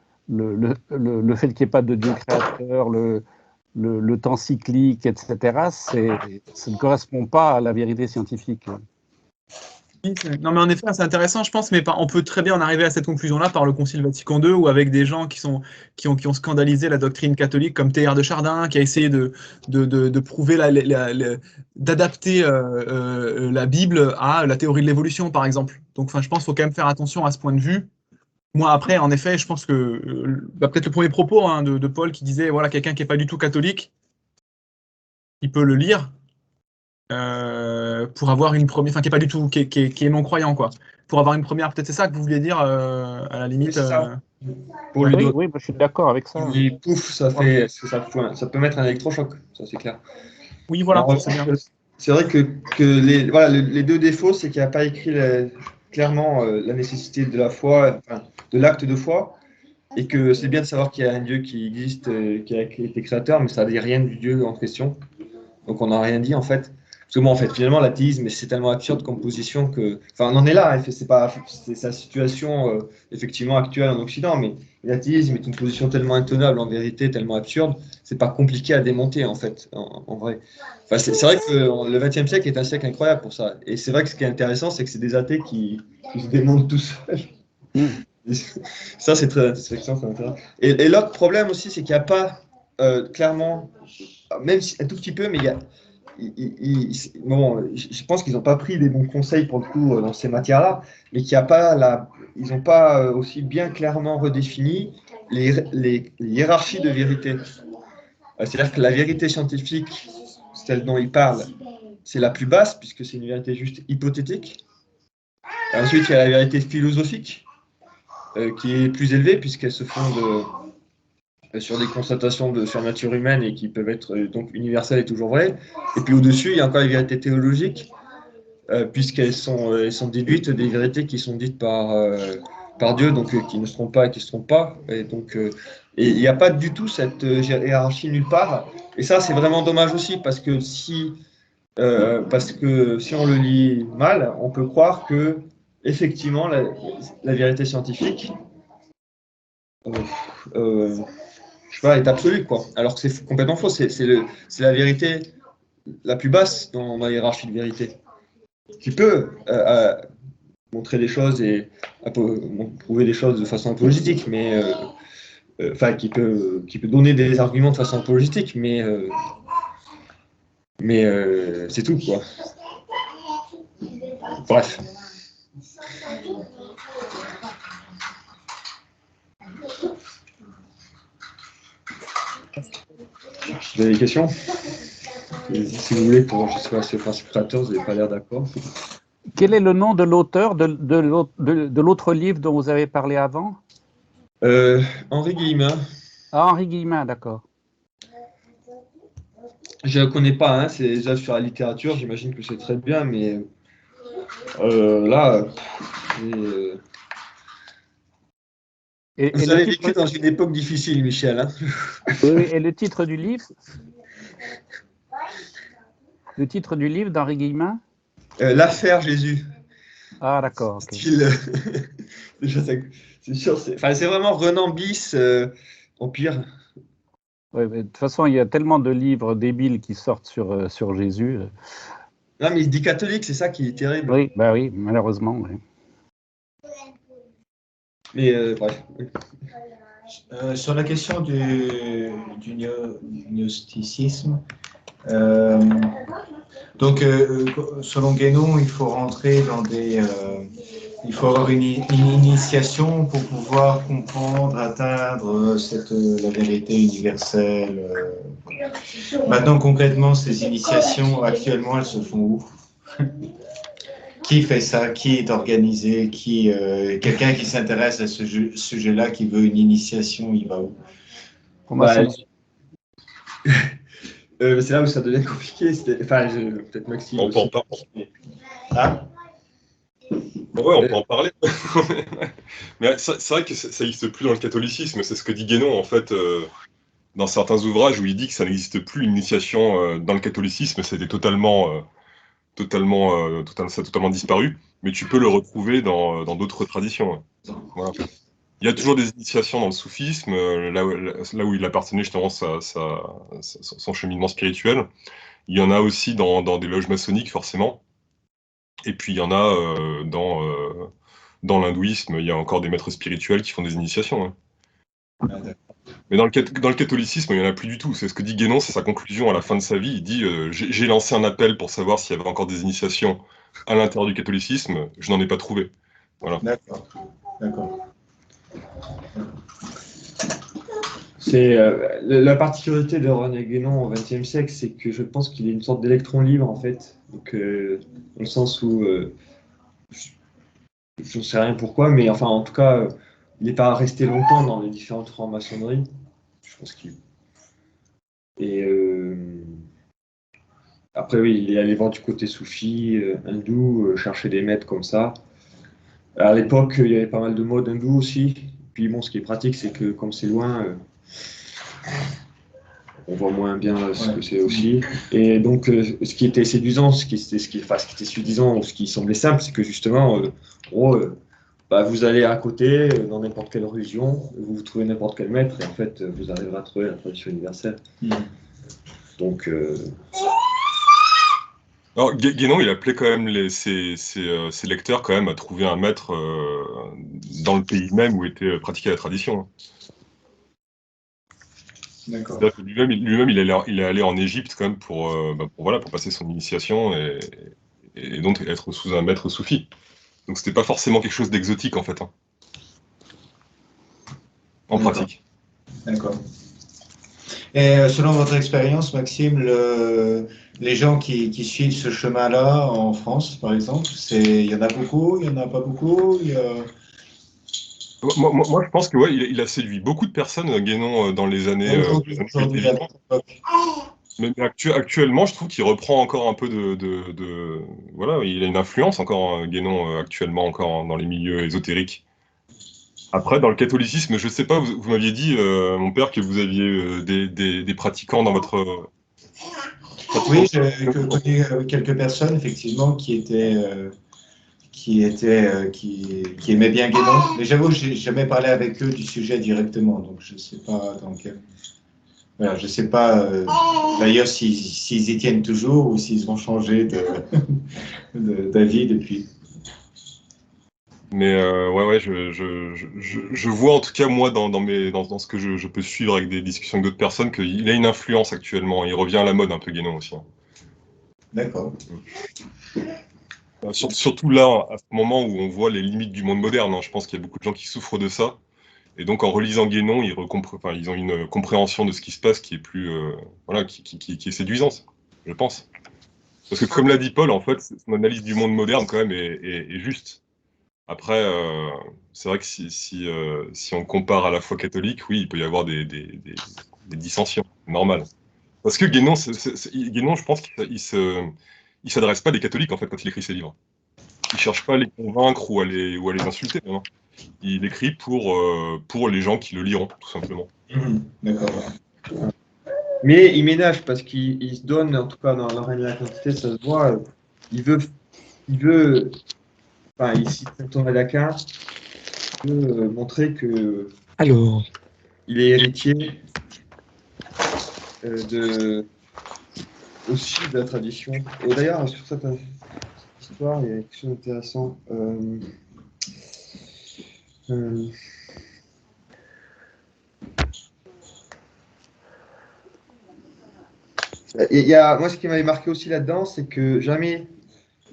S4: fait qu'il n'y ait pas de Dieu créateur, le temps cyclique, etc., ça ne correspond pas à la vérité scientifique.
S2: Non, mais en effet, c'est intéressant, je pense, mais on peut très bien en arriver à cette conclusion-là par le Concile Vatican II, ou avec des gens qui ont scandalisé la doctrine catholique, comme Teilhard de Chardin, qui a essayé de prouver, d'adapter la Bible à la théorie de l'évolution, par exemple. Donc, enfin, je pense qu'il faut quand même faire attention à ce point de vue. Moi, après, en effet, je pense que peut-être le premier propos, hein, de Paul qui disait, voilà, quelqu'un qui n'est pas du tout catholique, il peut le lire. Pour avoir une première, enfin qui est pas du tout, qui est non croyant, quoi. Pour avoir une première, peut-être c'est ça que vous vouliez dire à la limite.
S1: Oui, c'est ça. Pour
S2: Ouais.
S1: lui donner,
S4: Oui, je suis d'accord avec ça.
S1: et pouf, ça peut mettre un électrochoc, ça c'est clair.
S2: Oui, voilà,
S1: Alors,
S2: c'est bien.
S1: c'est vrai que les deux défauts, c'est qu'il n'a pas écrit clairement la nécessité de la foi, enfin, de l'acte de foi, et que c'est bien de savoir qu'il y a un Dieu qui existe, qui a été créateur, mais ça ne dit rien du Dieu en question. Donc on n'a rien dit en fait. Parce que bon, en fait, finalement, l'athéisme, c'est tellement absurde comme position que. Enfin, on en est là, hein, c'est sa situation effectivement actuelle en Occident, mais l'athéisme est une position tellement intenable, en vérité, tellement absurde, c'est pas compliqué à démonter en fait, en vrai. Enfin, c'est vrai que le XXe siècle est un siècle incroyable pour ça. Et c'est vrai que ce qui est intéressant, c'est que c'est des athées qui se démontent tout seuls. Ça, c'est très intéressant. Et l'autre problème aussi, c'est qu'il n'y a pas clairement, même si un tout petit peu, mais il y a. Bon, je pense qu'ils n'ont pas pris des bons conseils pour le coup dans ces matières-là, mais qu'il n'y a pas ils n'ont pas aussi bien clairement redéfini les hiérarchies de vérité. C'est-à-dire que la vérité scientifique, celle dont ils parlent, c'est la plus basse, puisque c'est une vérité juste hypothétique. Ensuite, il y a la vérité philosophique, qui est plus élevée, puisqu'elle se fonde sur des constatations de surnature humaine et qui peuvent être donc universelles et toujours vraies. Et puis au-dessus, il y a encore les vérités théologiques, puisqu'elles sont déduites des vérités qui sont dites par Dieu, donc qui ne seront pas et qui ne seront pas. Et donc, il n'y a pas du tout cette hiérarchie nulle part. Et ça, c'est vraiment dommage aussi, parce que si on le lit mal, on peut croire que effectivement la vérité scientifique je sais pas, est absolue, quoi. Alors que c'est complètement faux. C'est la vérité la plus basse dans la hiérarchie de vérité. Qui peut montrer des choses et prouver des choses de façon apologétique, mais enfin, qui peut donner des arguments de façon apologétique, mais c'est tout, quoi. Bref. Vous avez des questions? Si vous voulez, pour, je sais pas, ce principe créateur, vous n'avez pas l'air d'accord.
S4: Quel est le nom de l'auteur de l'autre livre dont vous avez parlé avant?
S1: Henri Guillemin.
S4: Ah, Henri Guillemin, d'accord.
S1: Je ne connais pas, hein, c'est déjà sur la littérature, j'imagine que c'est très bien, mais Là,
S4: Et
S5: Vous
S4: le
S5: avez
S4: titre,
S5: vécu dans une époque difficile, Michel. Hein.
S4: oui, oui, et le titre du livre? Le titre du livre d'Henri Guillemin?
S1: l'affaire Jésus.
S4: Ah, d'accord, ok.
S1: Style, déjà, c'est sûr, c'est vraiment Renan bis Empire.
S4: Ouais, mais de toute façon, il y a tellement de livres débiles qui sortent sur Jésus.
S1: Non, mais il se dit catholique, c'est ça qui est terrible.
S4: Oui, bah oui, malheureusement. Oui.
S1: Mais bref.
S5: Sur la question du gnosticisme, donc selon Guénon, il faut rentrer dans il faut avoir une initiation pour pouvoir comprendre, atteindre la vérité universelle. Maintenant, concrètement, ces initiations, actuellement, elles se font où? Qui fait ça? Qui est organisé? Quelqu'un qui s'intéresse à ce sujet-là, qui veut une initiation, il va où?
S4: Pour moi,
S1: Bah,
S4: c'est
S1: c'est là où ça devient compliqué. Enfin, peut-être Maxime
S6: On peut en
S1: aussi.
S6: parler.
S1: Ah,
S6: Ouais, on peut en parler. Mais c'est vrai que ça n'existe plus dans le catholicisme. C'est ce que dit Guénon, en fait, dans certains ouvrages où il dit que ça n'existe plus une initiation dans le catholicisme. C'était ça a totalement disparu. Mais tu peux le retrouver dans d'autres traditions. Ouais. Voilà. Il y a toujours des initiations dans le soufisme, là où il appartenait justement son cheminement spirituel. Il y en a aussi dans des loges maçonniques, forcément. Et puis il y en a dans l'hindouisme, il y a encore des maîtres spirituels qui font des initiations. Hein. Mais dans le catholicisme, il n'y en a plus du tout. C'est ce que dit Guénon, c'est sa conclusion à la fin de sa vie. Il dit j'ai lancé un appel pour savoir s'il y avait encore des initiations à l'intérieur du catholicisme, je n'en ai pas trouvé. Voilà.
S5: D'accord.
S1: c'est la particularité de René Guénon au XXe siècle, c'est que je pense qu'il est une sorte d'électron libre en fait. Donc, dans le sens où je ne sais rien pourquoi, mais enfin, en tout cas, il n'est pas resté longtemps dans les différentes francs-maçonneries. Je pense qu'il. Et après, oui, il est allé voir du côté soufi, hindou, chercher des maîtres comme ça. À l'époque, il y avait pas mal de modes hindous aussi. Puis bon, ce qui est pratique, c'est que comme c'est loin, on voit moins bien ce que c'est aussi. Et donc, ce qui était séduisant, ce qui était séduisant, ou ce qui semblait simple, c'est que justement, vous allez à côté, dans n'importe quelle religion, vous trouvez n'importe quel maître, et en fait, vous arriverez à trouver la tradition universelle. Donc,
S6: Alors, Guénon, il appelait quand même ses lecteurs quand même à trouver un maître dans le pays même où était pratiquée la tradition.
S5: D'accord.
S6: Lui-même, il est allé en Égypte quand même pour passer son initiation et donc être sous un maître soufi. Donc c'était pas forcément quelque chose d'exotique en fait, hein, en pratique.
S5: D'accord. Et selon votre expérience, Maxime, les gens qui suivent ce chemin-là en France, par exemple, il y en a beaucoup, il n'y en a pas beaucoup,
S6: Moi, je pense que ouais, il a séduit beaucoup de personnes, Guénon, dans les années.
S5: Aujourd'hui, à notre époque.
S6: Mais actuellement, je trouve qu'il reprend encore un peu voilà, il a une influence encore, Guénon, actuellement encore dans les milieux ésotériques. Après, dans le catholicisme, je sais pas, vous m'aviez dit, mon père, que vous aviez des pratiquants dans votre.
S5: Oui, j'ai connu quelques personnes, effectivement, qui aimaient bien Guénon. Mais j'avoue, je n'ai jamais parlé avec eux du sujet directement, donc je ne sais pas dans quel. Voilà, je ne sais pas d'ailleurs s'ils y tiennent toujours ou s'ils ont changé d'avis depuis.
S6: Mais ouais, je vois en tout cas, moi, dans ce que je peux suivre avec des discussions avec d'autres personnes, qu'il a une influence actuellement. Il revient à la mode un peu, Guénon aussi. Hein.
S5: D'accord.
S6: Surtout là, à ce moment où on voit les limites du monde moderne. Hein. Je pense qu'il y a beaucoup de gens qui souffrent de ça. Et donc, en relisant Guénon, ils ont une compréhension de ce qui se passe qui est plus, qui est séduisante, je pense. Parce que, comme l'a dit Paul, en fait, son analyse du monde moderne, quand même, est juste. Après, c'est vrai que si on compare à la foi catholique, oui, il peut y avoir des dissensions, normal. Parce que Guénon, Guénon, je pense qu'il s'adresse pas à des catholiques, en fait, quand il écrit ses livres. cherche pas à les convaincre ou à les insulter. Non. Il écrit pour les gens qui le liront, tout simplement.
S5: D'accord.
S1: Mais il ménage parce qu'il se donne, en tout cas dans la règne de la quantité, ça se voit. Il veut, enfin, il cite saint Thomas d'Aquin, il veut montrer que
S3: Alors,
S1: il est héritier aussi de la tradition. Et d'ailleurs, sur cette histoire, il y a quelque chose d'intéressant. Moi, ce qui m'avait marqué aussi là-dedans, c'est que jamais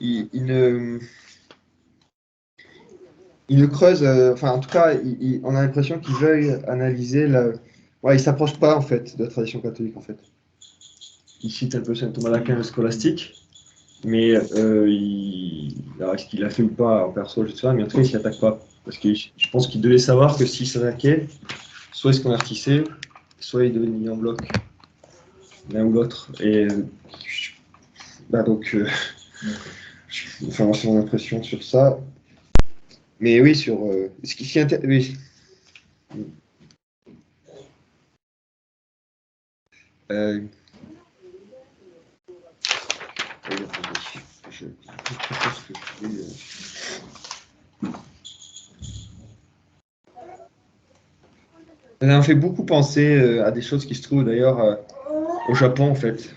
S1: il ne creuse, enfin, en tout cas, on a l'impression qu'il veuille analyser Ouais, il s'approche pas, en fait, de la tradition catholique, en fait. Il cite un peu saint Thomas d'Aquin, le scolastique, mais alors, est-ce qu'il l'a fait ou pas en perso, je sais pas, mais en tout cas, il s'y attaque pas. Parce que je pense qu'il devait savoir que s'il s'attaquait, soit il se convertissait, soit il devait nier en bloc. L'un ou l'autre. Et donc, enfin, c'est mon impression sur ça. Mais oui, sur ce qui est oui. Ça m'a fait beaucoup penser à des choses qui se trouvent d'ailleurs au Japon en fait.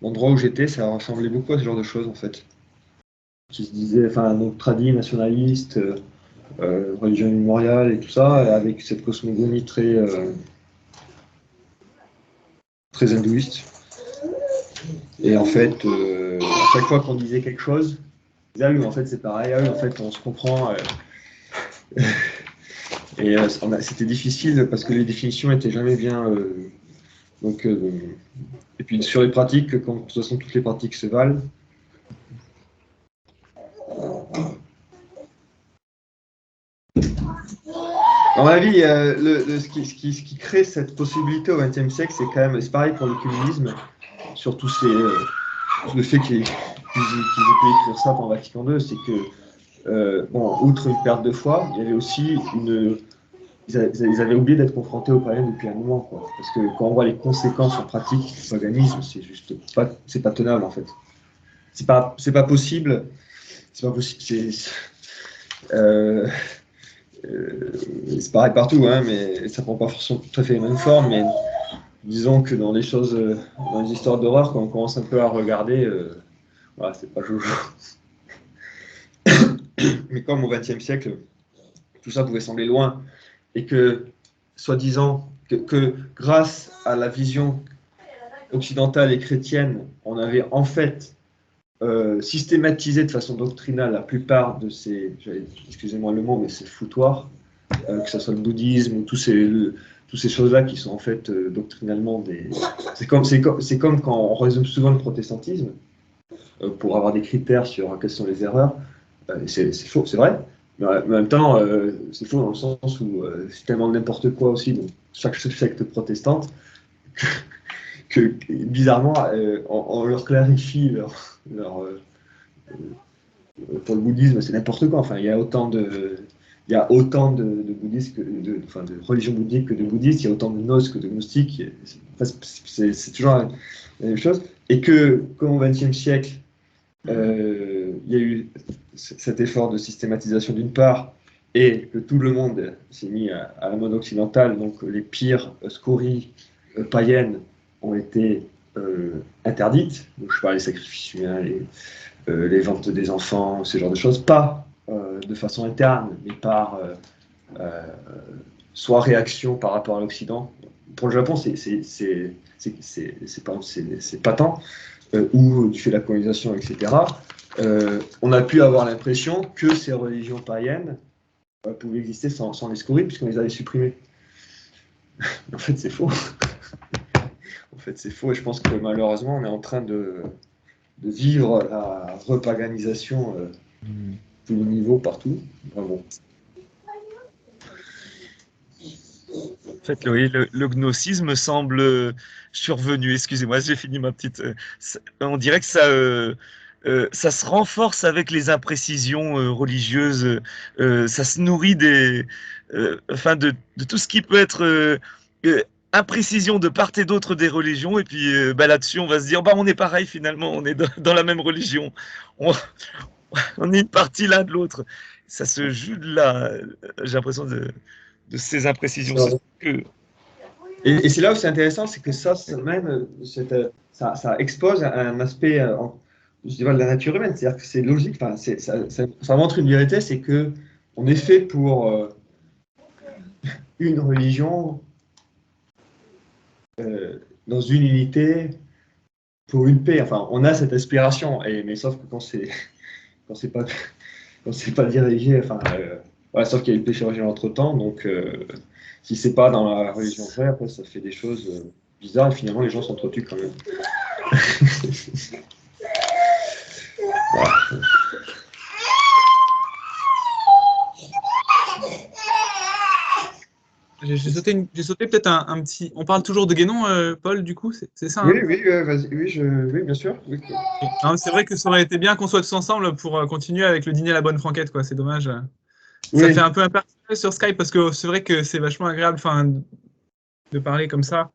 S1: L'endroit où j'étais, ça ressemblait beaucoup à ce genre de choses en fait. Qui se disaient, enfin, donc tradis, nationalistes, religion immémoriale et tout ça, avec cette cosmogonie très hindouiste. Et en fait, à chaque fois qu'on disait quelque chose, on disait, ah oui, en fait c'est pareil, ah oui, en fait on se comprend. Et c'était difficile parce que les définitions étaient jamais bien. Et puis sur les pratiques, quand de toute façon toutes les pratiques se valent. À mon avis, ce qui crée cette possibilité au XXe siècle, c'est pareil pour le communisme, surtout le fait qu'ils aient pu écrire ça pendant Vatican II, c'est que, outre une perte de foi, il y avait aussi ils avaient oublié d'être confrontés aux païens depuis un moment, quoi. Parce que quand on voit les conséquences en pratique du paganisme, c'est pas tenable en fait. C'est pas possible. C'est pas possible. C'est pareil partout, hein, mais ça prend pas forcément tout à fait les mêmes formes. Mais disons que dans les histoires d'horreur, quand on commence un peu à regarder, voilà, c'est pas joujou. Mais comme au XXe siècle, tout ça pouvait sembler loin, et que, soi-disant, que grâce à la vision occidentale et chrétienne, on avait en fait systématisé de façon doctrinale la plupart de excusez-moi le mot, mais ces foutoirs, que ce soit le bouddhisme ou toutes ces choses-là qui sont en fait doctrinalement C'est comme quand on résume souvent le protestantisme pour avoir des critères sur quelles sont les erreurs. C'est faux, c'est vrai. Mais en même temps, c'est faux dans le sens où c'est tellement n'importe quoi aussi, donc chaque secte protestante, que bizarrement, on leur clarifie pour le bouddhisme, c'est n'importe quoi. Enfin, il y a autant de bouddhistes de religions bouddhiques que de bouddhistes, il y a autant de gnoses que de gnostiques. C'est toujours la même chose. Et que, comme au XXe siècle, il y a eu cet effort de systématisation d'une part, et que tout le monde s'est mis à la mode occidentale, donc les pires scories païennes ont été interdites. Donc je parle des sacrifices humains, les ventes des enfants, ce genre de choses, pas de façon interne, mais par soit réaction par rapport à l'Occident. Pour le Japon, c'est patent, ou du fait de la colonisation, etc. On a pu avoir l'impression que ces religions païennes pouvaient exister sans les scories, puisqu'on les avait supprimées. En fait, c'est faux. En fait, c'est faux, et je pense que malheureusement, on est en train de vivre la repaganisation tous les niveaux, partout. Vraiment.
S3: en fait, le gnosticisme semble survenu. Excusez-moi, j'ai fini ma petite. On dirait que ça se renforce avec les imprécisions religieuses. Ça se nourrit de tout ce qui peut être imprécision de part et d'autre des religions. Et puis là-dessus, on va se dire, on est pareil finalement, on est dans la même religion. On est une partie l'un de l'autre. Ça se joue de là, j'ai l'impression, de ces imprécisions.
S1: Et c'est là où c'est intéressant, c'est que ça expose un aspect je dirais, de la nature humaine. C'est-à-dire que c'est logique, ça montre une vérité, c'est que on est fait pour une religion, dans une unité, pour une paix. Enfin, on a cette aspiration, mais sauf que quand c'est pas dirigé, sauf qu'il y a eu le péché originel entre-temps, donc si c'est pas dans la religion vraie, après ça fait des choses bizarres, et finalement les gens s'entretuent quand même. Voilà.
S2: J'ai sauté peut-être un petit... On parle toujours de Guénon, Paul, du coup, c'est ça, hein?
S1: Oui, vas-y, oui, bien sûr. Oui.
S2: C'est vrai que ça aurait été bien qu'on soit tous ensemble pour continuer avec le dîner à la bonne franquette, quoi. C'est dommage.
S1: Oui.
S2: Ça fait un peu impersonnel sur Skype parce que c'est vrai que c'est vachement agréable de parler comme ça.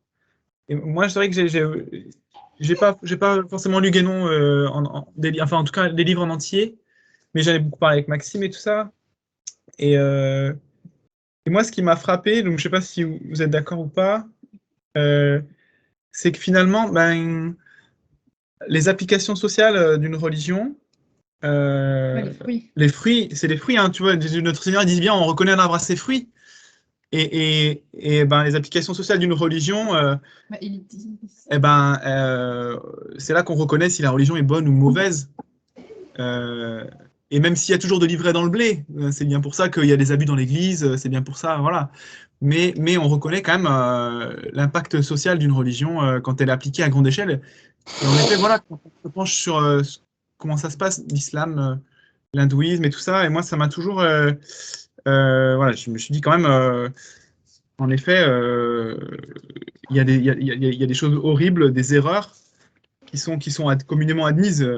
S2: Et moi, c'est vrai que j'ai pas forcément lu Guénon, en tout cas, des livres en entier, mais j'en ai beaucoup parlé avec Maxime et tout ça. Et moi, ce qui m'a frappé, donc je sais pas si vous êtes d'accord ou pas, c'est que finalement, les applications sociales d'une religion, les fruits, c'est les fruits, hein, tu vois, notre Seigneur dit bien, on reconnaît un arbre à ses fruits. Et les applications sociales d'une religion, c'est là qu'on reconnaît si la religion est bonne ou mauvaise. Et même s'il y a toujours de l'ivraie dans le blé, c'est bien pour ça qu'il y a des abus dans l'Église, c'est bien pour ça, voilà. Mais on reconnaît quand même l'impact social d'une religion quand elle est appliquée à grande échelle. Et en effet, voilà, quand on se penche sur comment ça se passe, l'islam, l'hindouisme et tout ça, et moi, ça m'a toujours... je me suis dit quand même, en effet, il y a des choses horribles, des erreurs qui sont communément admises.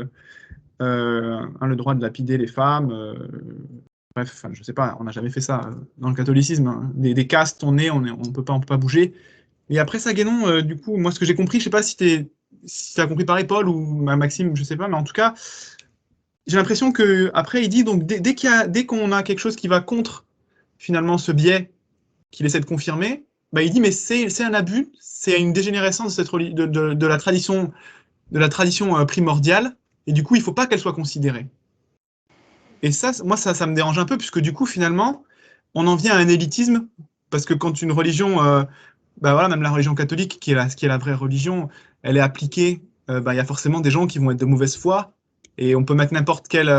S2: Le droit de lapider les femmes, bref, je sais pas, on n'a jamais fait ça dans le catholicisme, hein. Des castes, on peut pas bouger. Et après ça, Guénon, du coup, moi ce que j'ai compris, je sais pas si tu as compris pareil, Paul, ou Maxime, je sais pas, mais en tout cas, j'ai l'impression que après il dit, donc dès qu'on a quelque chose qui va contre finalement ce biais qu'il essaie de confirmer, il dit mais c'est un abus, c'est une dégénérescence de la tradition primordiale, et du coup il ne faut pas qu'elle soit considérée. Et ça, moi ça me dérange un peu, puisque du coup finalement on en vient à un élitisme, parce que quand une religion, même la religion catholique, qui est la vraie religion, elle est appliquée, il y a forcément des gens qui vont être de mauvaise foi, et on peut mettre n'importe quelle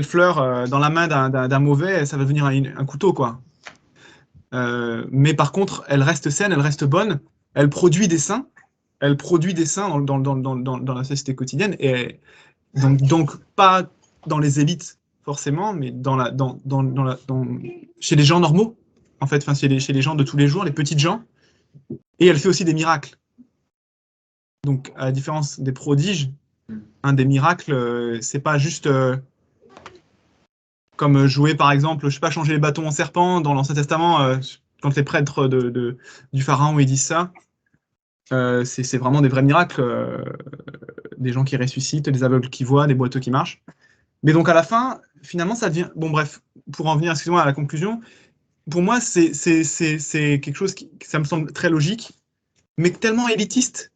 S2: fleur dans la main d'un mauvais, ça va devenir un couteau, quoi. Mais par contre, elle reste saine, elle reste bonne, elle produit des saints dans la société quotidienne, et donc pas dans les élites forcément, mais chez les gens normaux, en fait, chez les gens de tous les jours, les petites gens, et elle fait aussi des miracles. Donc, à la différence des prodiges, des miracles, c'est pas juste comme jouer, par exemple, je sais pas, changer les bâtons en serpent dans l'Ancien Testament, quand les prêtres du Pharaon ils disent ça. C'est vraiment des vrais miracles, des gens qui ressuscitent, des aveugles qui voient, des boiteux qui marchent. Mais donc à la fin, finalement, ça devient... Bon bref, pour en venir, excusez-moi, à la conclusion, pour moi, c'est quelque chose qui, ça me semble très logique, mais tellement élitiste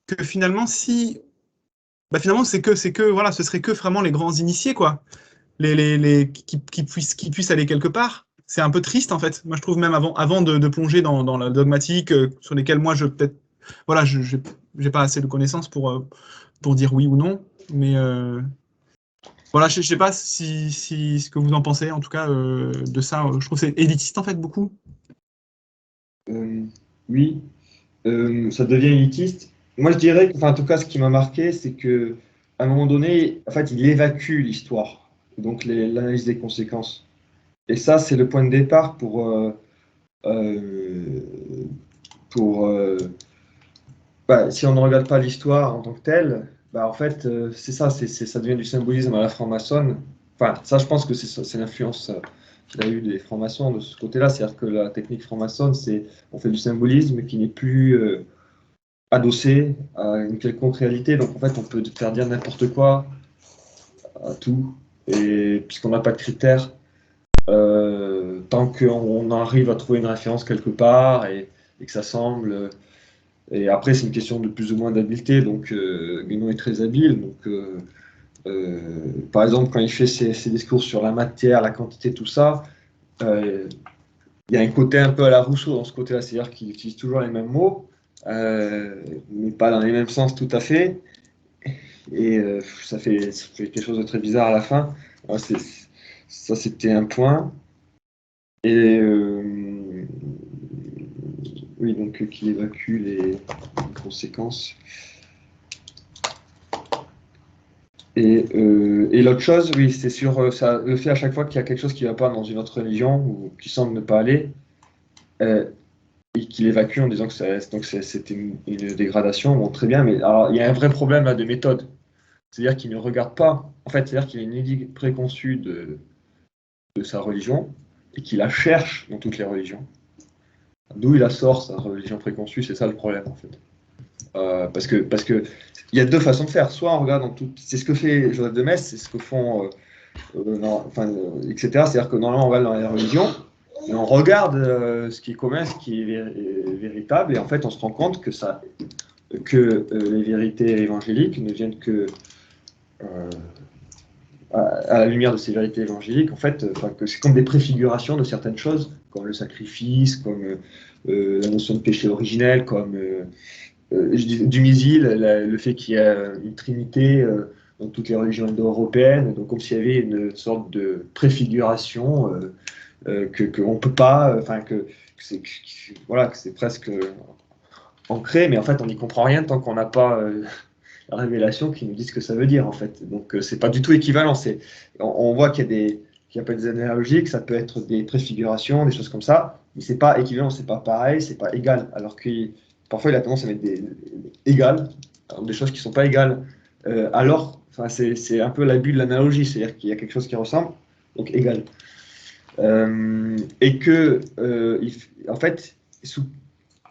S2: que finalement, finalement, c'est que voilà, ce serait que vraiment les grands initiés, quoi, qui puissent aller quelque part. C'est un peu triste, en fait. Moi, je trouve même avant de plonger dans la dogmatique, sur lesquels moi, je j'ai pas assez de connaissances pour dire oui ou non, mais voilà, je sais pas ce que vous en pensez, en tout cas, de ça. Je trouve que c'est élitiste, en fait, beaucoup.
S1: Oui, ça devient élitiste. Moi, je dirais que, en tout cas, ce qui m'a marqué, c'est que à un moment donné, en fait, il évacue l'histoire, donc l'analyse des conséquences. Et ça, c'est le point de départ si on ne regarde pas l'histoire en tant que telle, en fait, c'est ça, ça devient du symbolisme à la franc-maçonne. Enfin, ça, je pense que c'est l'influence qu'il a eu des francs-maçons de ce côté-là. C'est-à-dire que la technique franc-maçonne, on fait du symbolisme qui n'est plus adossé à une quelconque réalité. Donc, en fait, on peut faire dire n'importe quoi à tout. Et puisqu'on n'a pas de critères, tant qu'on arrive à trouver une référence quelque part et que ça semble. Et après, c'est une question de plus ou moins d'habileté. Donc, Guénon est très habile. Donc, par exemple, quand il fait ses discours sur la matière, la quantité, tout ça, il y a un côté un peu à la Rousseau dans ce côté-là. C'est-à-dire qu'il utilise toujours les mêmes mots, mais pas dans les mêmes sens tout à fait. Et ça fait quelque chose de très bizarre à la fin. Alors, ça, c'était un point. Et oui, donc qui évacue les conséquences. Et l'autre chose, oui, c'est sur ça, le fait à chaque fois qu'il y a quelque chose qui ne va pas dans une autre religion ou qui semble ne pas aller, et qu'il évacue en disant que c'était une dégradation. Bon, très bien, mais alors, il y a un vrai problème là de méthode. C'est-à-dire qu'il ne regarde pas, en fait, c'est-à-dire qu'il a une idée préconçue de sa religion et qu'il la cherche dans toutes les religions. D'où il la sort, sa religion préconçue, c'est ça le problème, en fait. Parce que il y a deux façons de faire. Soit on regarde dans tout, c'est ce que fait Joseph de Metz, c'est ce que font, etc. C'est-à-dire que normalement on regarde dans les religions et on regarde ce qui est commun, ce qui est véritable, et en fait on se rend compte que les vérités évangéliques ne viennent que à la lumière de ces vérités évangéliques, en fait, que c'est comme des préfigurations de certaines choses, comme le sacrifice, comme la notion de péché originel, comme du Mizil, le fait qu'il y a une trinité dans toutes les religions indo-européennes, donc comme s'il y avait une sorte de préfiguration qu'on peut pas, voilà, que c'est presque ancré, mais en fait on n'y comprend rien tant qu'on n'a pas la révélation qui nous dit ce que ça veut dire en fait. Donc c'est pas du tout équivalent. On voit qu'il y a pas des analogies, que ça peut être des préfigurations, des choses comme ça, mais c'est pas équivalent, c'est pas pareil, c'est pas égal. Alors que parfois il a tendance à mettre des égales, des choses qui sont pas égales. C'est un peu l'abus de l'analogie, c'est-à-dire qu'il y a quelque chose qui ressemble, donc égal. Et que en fait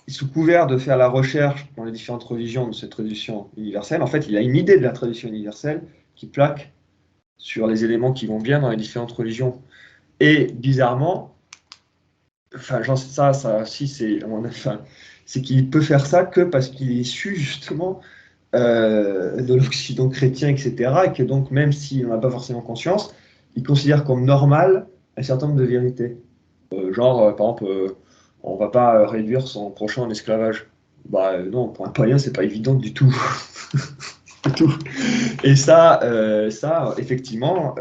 S1: sous couvert de faire la recherche dans les différentes religions de cette tradition universelle, en fait, il a une idée de la tradition universelle qui plaque sur les éléments qui vont bien dans les différentes religions. Et bizarrement, c'est qu'il peut faire ça que parce qu'il est issu justement de l'Occident chrétien, etc. Et que donc, même s'il n'en a pas forcément conscience, il considère comme normal un certain nombre de vérités. Par exemple, on ne va pas réduire son prochain en esclavage. Non, pour un païen, c'est pas évident du tout. Du tout. Et ça, effectivement,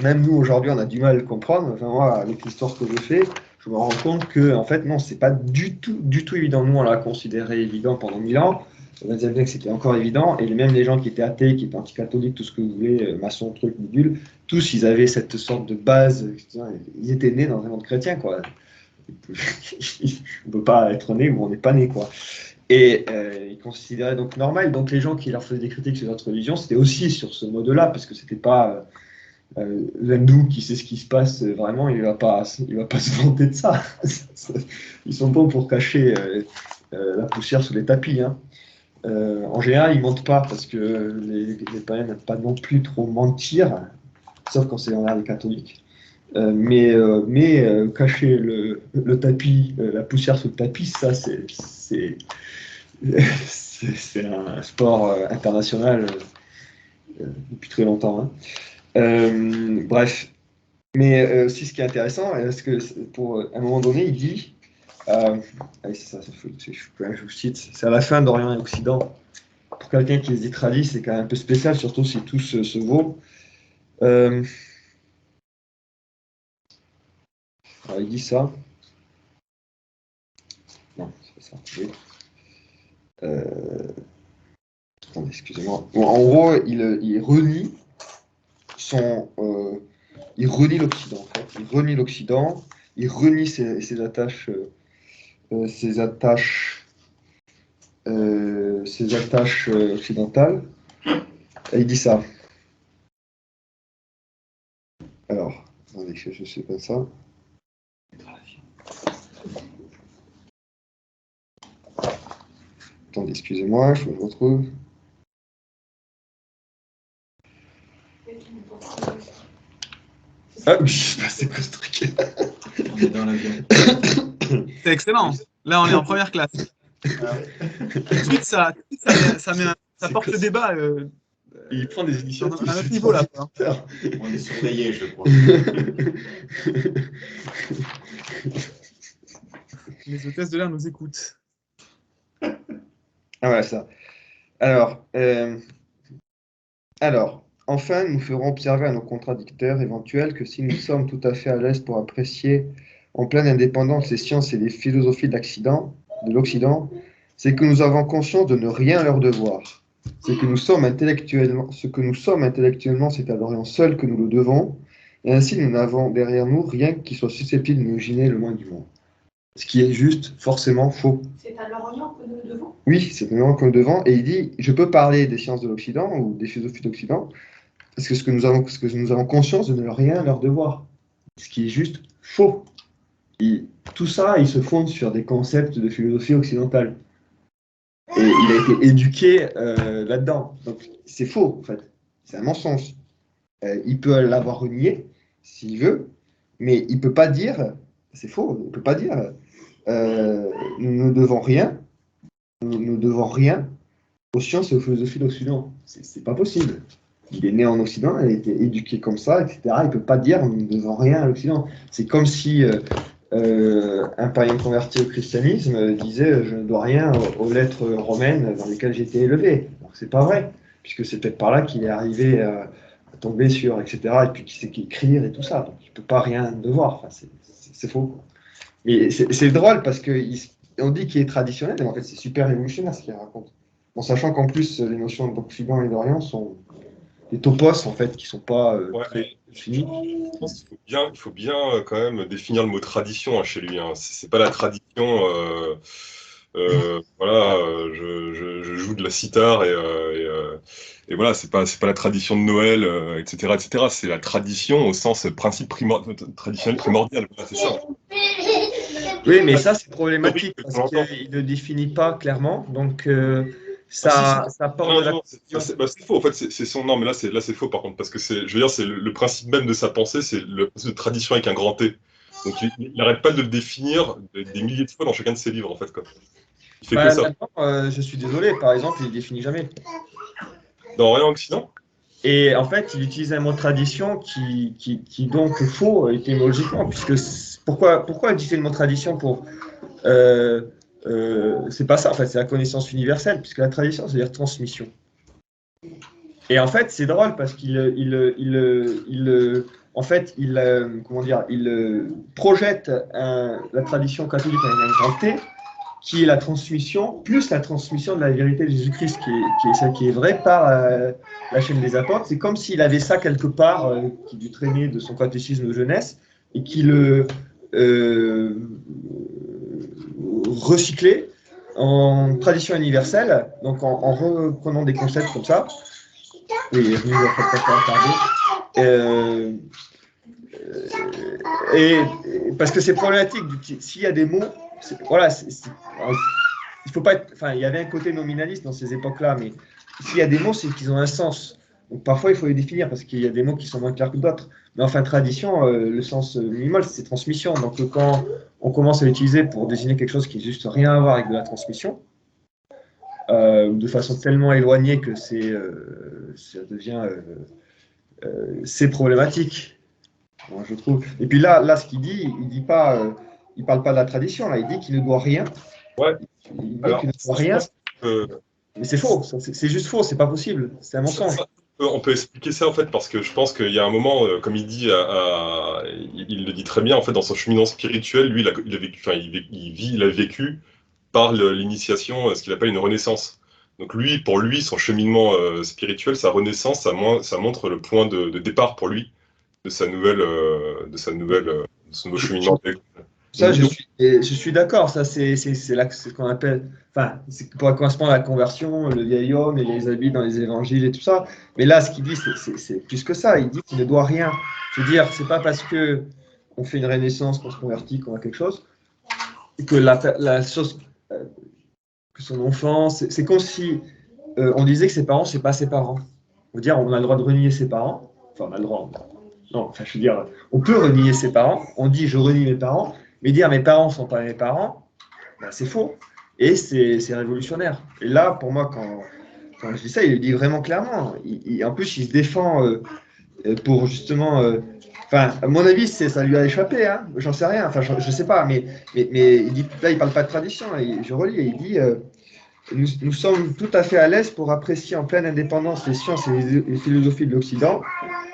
S1: même nous aujourd'hui, on a du mal à le comprendre. Enfin, moi, avec l'histoire que je fais, je me rends compte que, en fait, non, c'est pas du tout évident. Nous, on l'a considéré évident pendant 1000 ans. Au XXe siècle, c'était encore évident. Et même les gens qui étaient athées, qui étaient anticatholiques, tout ce que vous voulez, maçons, trucs, bidules, tous, ils avaient cette sorte de base. Ils étaient nés dans un monde chrétien, quoi. On ne peut pas être né où on n'est pas né, quoi. Et ils considéraient donc normal. Donc les gens qui leur faisaient des critiques sur notre religion, c'était aussi sur ce mode-là, parce que c'était pas l'hindou qui sait ce qui se passe vraiment, il va pas se vanter de ça. Ils sont bons pour cacher la poussière sous les tapis. Hein. En général, ils mentent pas, parce que les païens n'aiment pas non plus trop mentir, sauf quand c'est dans l'air des catholiques. Mais cacher le tapis, la poussière sous le tapis, ça c'est un sport international depuis très longtemps. Hein. Bref, mais aussi ce qui est intéressant, parce que pour à un moment donné, il dit, je vous cite, c'est à la fin d'Orient et Occident. Pour quelqu'un qui les traduit, c'est quand même un peu spécial, surtout si tout se vaut. Alors, il dit ça. Non, c'est pas ça. Oui. Attendez, excusez-moi. Bon, en gros, il renie il renie l'Occident. En fait. Il renie l'Occident. Il renie ses attaches occidentales. Et il dit ça. Alors, attendez, je ne sais pas ça. Attendez, excusez-moi, je me retrouve. Ah oui, c'est quoi ce truc?
S5: On est dans l'avion.
S2: C'est excellent. Là, on est en première classe. Tout de suite, ça porte le débat
S1: Il prend des initiatives.
S2: à notre niveau, là.
S5: On est surveillé, je crois.
S2: Les hôtesses de l'air nous écoutent.
S1: Ah voilà ça. Alors, enfin, nous ferons observer à nos contradicteurs éventuels que si nous sommes tout à fait à l'aise pour apprécier en pleine indépendance les sciences et les philosophies de l'Occident, c'est que nous avons conscience de ne rien leur devoir. C'est que nous sommes intellectuellement, ce que nous sommes intellectuellement, c'est à l'Orient seul que nous le devons, et ainsi nous n'avons derrière nous rien qui soit susceptible de nous gêner le moins du monde. Ce qui est juste forcément faux.
S7: C'est à l'Orient que nous le devons?
S1: Oui, c'est à l'Orient que nous le devons, et il dit, je peux parler des sciences de l'Occident ou des philosophies d'Occident, parce que nous avons conscience de ne rien leur devoir. Ce qui est juste faux. Et tout ça, il se fonde sur des concepts de philosophie occidentale. Et il a été éduqué là-dedans. Donc c'est faux, en fait. C'est un mensonge. Il peut l'avoir renié, s'il veut, mais il ne peut pas dire, c'est faux, il ne peut pas dire, nous ne devons rien, nous devons rien aux sciences et aux philosophies d'Occident. C'est pas possible. Il est né en Occident, il a été éduqué comme ça, etc. Il ne peut pas dire nous ne devons rien à l'Occident. C'est comme si un païen converti au christianisme disait je ne dois rien aux lettres romaines dans lesquelles j'ai été élevé. C'est pas vrai, puisque c'est peut-être par là qu'il est arrivé à tomber sur, etc. Et puis qu'il sait qu'écrire et tout ça. Donc il ne peut pas rien devoir. Enfin, c'est faux. Et c'est drôle parce qu'on dit qu'il est traditionnel, mais en fait c'est super révolutionnaire ce qu'il raconte. En sachant qu'en plus les notions d'Occident et d'Orient sont des topos en fait qui sont pas très finis.
S6: Je pense qu'il faut bien quand même définir le mot tradition chez lui. Hein. C'est pas la tradition. Voilà, je joue de la sitar et voilà, c'est pas la tradition de Noël, etc., etc. C'est la tradition au sens principe traditionnel primordial. Voilà, c'est ça.
S1: Oui, mais ça c'est problématique parce qu'il ne définit pas clairement, donc ça porte de la confusion.
S6: C'est faux. En fait, c'est son. Non, mais là c'est faux par contre parce que je veux dire, c'est le principe même de sa pensée, c'est le principe de tradition avec un grand T. Donc il n'arrête pas de le définir des milliers de fois dans chacun de ses livres en fait quoi. Il fait que ça.
S1: Je suis désolé, par exemple, il ne définit jamais.
S6: Dans Orient Occident?
S1: Et en fait, il utilise un mot tradition qui donc est faux étymologiquement, puisque pourquoi utiliser le mot tradition pour c'est pas ça, en fait, c'est la connaissance universelle, puisque la tradition, c'est-à-dire transmission. Et en fait, c'est drôle parce qu'il projette la tradition catholique avec un grand T, qui est la transmission, plus la transmission de la vérité de Jésus-Christ, qui est vraie par la chaîne des apôtres. C'est comme s'il avait ça quelque part, qui lui traînait de son catéchisme de jeunesse, et qui le recyclait en tradition universelle, donc en reprenant des concepts comme ça. Oui, il est venu et parce que c'est problématique, s'il y a des mots, voilà, il faut pas il y avait un côté nominaliste dans ces époques-là, mais s'il y a des mots, c'est qu'ils ont un sens. Donc parfois, il faut les définir parce qu'il y a des mots qui sont moins clairs que d'autres. Mais enfin, tradition, le sens minimal, c'est transmission. Donc quand on commence à l'utiliser pour désigner quelque chose qui n'a juste rien à voir avec de la transmission, de façon tellement éloignée que ça devient c'est problématique, moi, je trouve. Et puis là, ce qu'il dit, il dit pas, il parle pas de la tradition. Là, il dit qu'il ne doit rien.
S6: Ouais.
S1: Il dit qu'il ne doit rien. Mais c'est faux. C'est juste faux. C'est pas possible. C'est un mensonge.
S6: On peut expliquer ça en fait parce que je pense qu'il y a un moment, comme il dit, il le dit très bien en fait dans son cheminement spirituel, lui, il a vécu par l'initiation, ce qu'il appelle une renaissance. Donc pour lui, son cheminement spirituel, sa renaissance, ça montre le point de départ pour lui de son nouveau cheminement.
S1: Ça, je suis d'accord. Ça, c'est là que c'est ce qu'on appelle. Enfin, c'est pour correspondre à la conversion, le vieil homme et les habits dans les évangiles et tout ça. Mais là, ce qu'il dit, c'est plus que ça. Il dit qu'il ne doit rien. Je veux dire, c'est pas parce que on fait une renaissance, qu'on se convertit, qu'on a quelque chose, que la chose, que son enfant, c'est comme si on disait que ses parents, c'est pas ses parents. On veut dire, on a le droit de renier ses parents. Enfin, on a le droit. Non, enfin, je veux dire, on peut renier ses parents. On dit, je renie mes parents. Mais dire mes parents ne sont pas mes parents, ben, c'est faux. Et c'est révolutionnaire. Et là, pour moi, quand je dis ça, il le dit vraiment clairement. En plus, il se défend pour justement. Enfin, à mon avis, ça lui a échappé. Hein, j'en sais rien. Enfin, je ne sais pas. Mais il dit, là, il ne parle pas de tradition. Je relis et il dit nous sommes tout à fait à l'aise pour apprécier en pleine indépendance les sciences et les philosophies de l'Occident.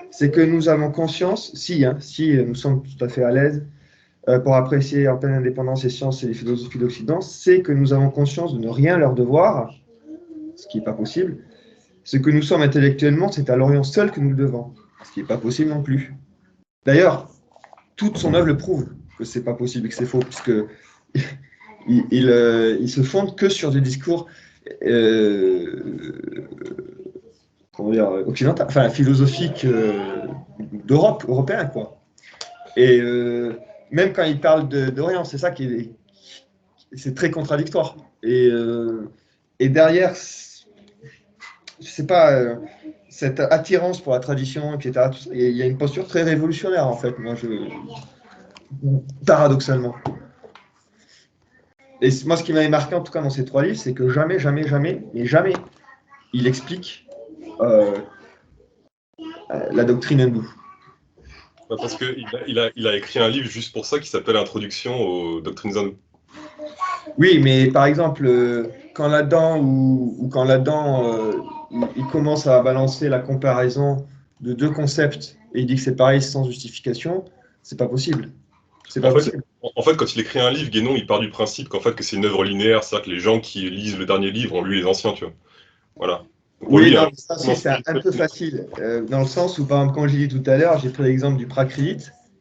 S1: C'est que nous avons conscience, si nous sommes tout à fait à l'aise pour apprécier en pleine indépendance les sciences et les philosophies d'Occident, c'est que nous avons conscience de ne rien leur devoir, ce qui n'est pas possible. Ce que nous sommes intellectuellement, c'est à l'Orient seul que nous le devons, ce qui n'est pas possible non plus. D'ailleurs, toute son œuvre le prouve que ce n'est pas possible et que c'est faux, puisque il se fonde que sur des discours comment dire, occidentaux, enfin philosophiques d'Europe, européens, quoi. Et même quand il parle d'Orient, c'est ça c'est très contradictoire. Et derrière, je sais pas, cette attirance pour la tradition, etc., tout ça, il y a une posture très révolutionnaire, en fait, paradoxalement. Et moi, ce qui m'avait marqué, en tout cas, dans ces 3 livres, c'est que jamais, il explique la doctrine hindoue.
S6: Parce qu'il a écrit un livre juste pour ça qui s'appelle Introduction aux doctrines hindoues.
S1: Oui, mais par exemple, quand là-dedans, il commence à balancer la comparaison de 2 concepts et il dit que c'est pareil sans justification, c'est pas possible. C'est pas possible.
S6: En fait, quand il écrit un livre, Guénon, il part du principe qu'en fait, que c'est une œuvre linéaire, c'est-à-dire que les gens qui lisent le dernier livre ont lu les anciens, tu vois. Voilà.
S1: Oui, non, ça c'est un peu facile, dans le sens où, par exemple, comme j'ai dit tout à l'heure, j'ai pris l'exemple du Prakrit,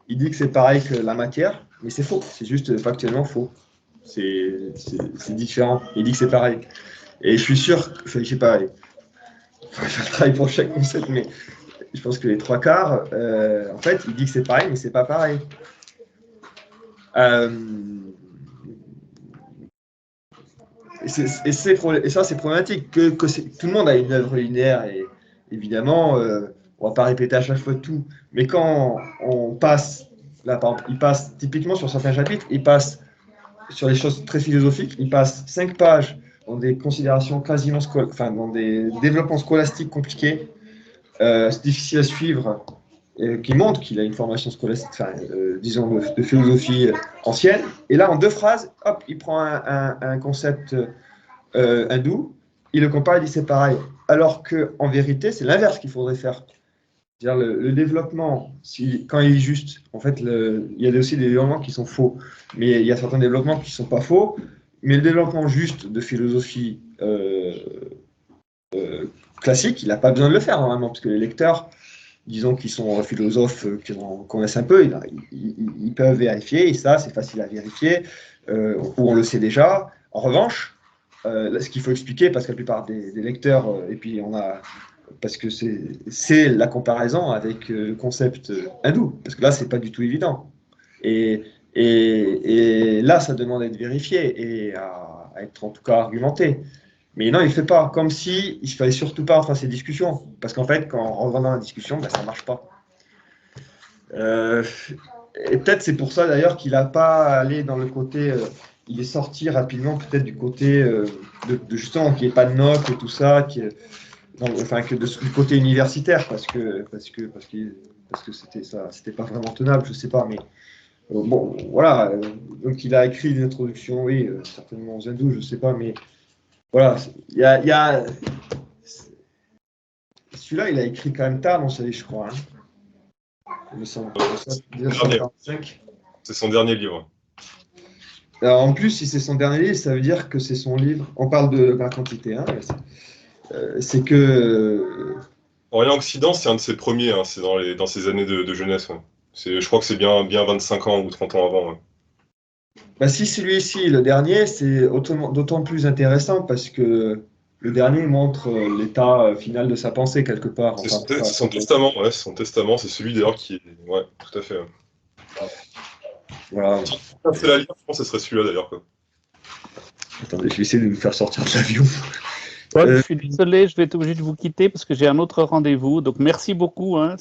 S1: il dit que c'est pareil que la matière, mais c'est faux, c'est juste factuellement faux. C'est différent, il dit que c'est pareil. Et je suis sûr, je sais pas, il faut faire le travail pour chaque concept, mais je pense que les 3/4, en fait, il dit que c'est pareil, mais c'est pas pareil. Et ça, c'est problématique. Tout le monde a une œuvre linéaire et évidemment, on ne va pas répéter à chaque fois tout. Mais quand on passe, là, par exemple, il passe typiquement sur certains chapitres, il passe sur des choses très philosophiques, il passe 5 pages dans des considérations quasiment dans des développements scolastiques compliqués, c'est difficile à suivre, qui montre qu'il a une formation scolastique, disons, de philosophie ancienne. Et là, en 2 phrases, hop, il prend un concept hindou, il le compare et dit c'est pareil. Alors qu'en vérité, c'est l'inverse qu'il faudrait faire. C'est-à-dire le développement, quand il est juste, en fait, il y a aussi des développements qui sont faux. Mais il y a certains développements qui ne sont pas faux. Mais le développement juste de philosophie classique, il n'a pas besoin de le faire normalement, parce que les lecteurs, disons qu'ils sont philosophes qui en connaissent un peu, ils peuvent vérifier, et ça, c'est facile à vérifier, ou on le sait déjà. En revanche, ce qu'il faut expliquer, parce que la plupart des lecteurs, et puis parce que c'est la comparaison avec le concept hindou, parce que là, c'est pas du tout évident. Et là, ça demande à être vérifié et à être en tout cas argumenté. Mais non, il ne fait pas. Comme si il ne fallait surtout pas entrer dans ces discussions. Parce qu'en fait, quand on rentre dans la discussion, ça ne marche pas. Et peut-être c'est pour ça d'ailleurs qu'il n'a pas allé dans le côté. Il est sorti rapidement peut-être du côté de justement qu'il n'y ait pas de notes et tout ça, du côté universitaire, parce que c'était pas vraiment tenable, je ne sais pas. Mais bon, voilà. Donc il a écrit une introduction, oui, certainement aux hindous, je ne sais pas, mais. Voilà, celui-là, il a écrit quand même tard dans sa vie, je crois. Il me semble. 1945.
S6: C'est son dernier livre.
S1: Alors, en plus, si c'est son dernier livre, ça veut dire que c'est son livre. On parle de la quantité. Hein, c'est que.
S6: Orient Occident, c'est un de ses premiers. Hein, c'est dans ses années de jeunesse. Ouais. Je crois que c'est bien 25 ans ou 30 ans avant. Ouais.
S1: Bah, si celui-ci, le dernier, c'est d'autant plus intéressant parce que le dernier montre l'état final de sa pensée quelque part.
S6: C'est son testament, ouais, c'est son testament, c'est celui d'ailleurs qui est. Ouais, tout à fait. Ouais.
S1: Voilà.
S6: C'est la lire, je pense que ce serait celui-là d'ailleurs. Quoi.
S1: Attendez, je vais essayer de vous faire sortir de l'avion.
S4: Paul, je suis désolé, je vais être obligé de vous quitter parce que j'ai un autre rendez-vous. Donc merci beaucoup. Hein.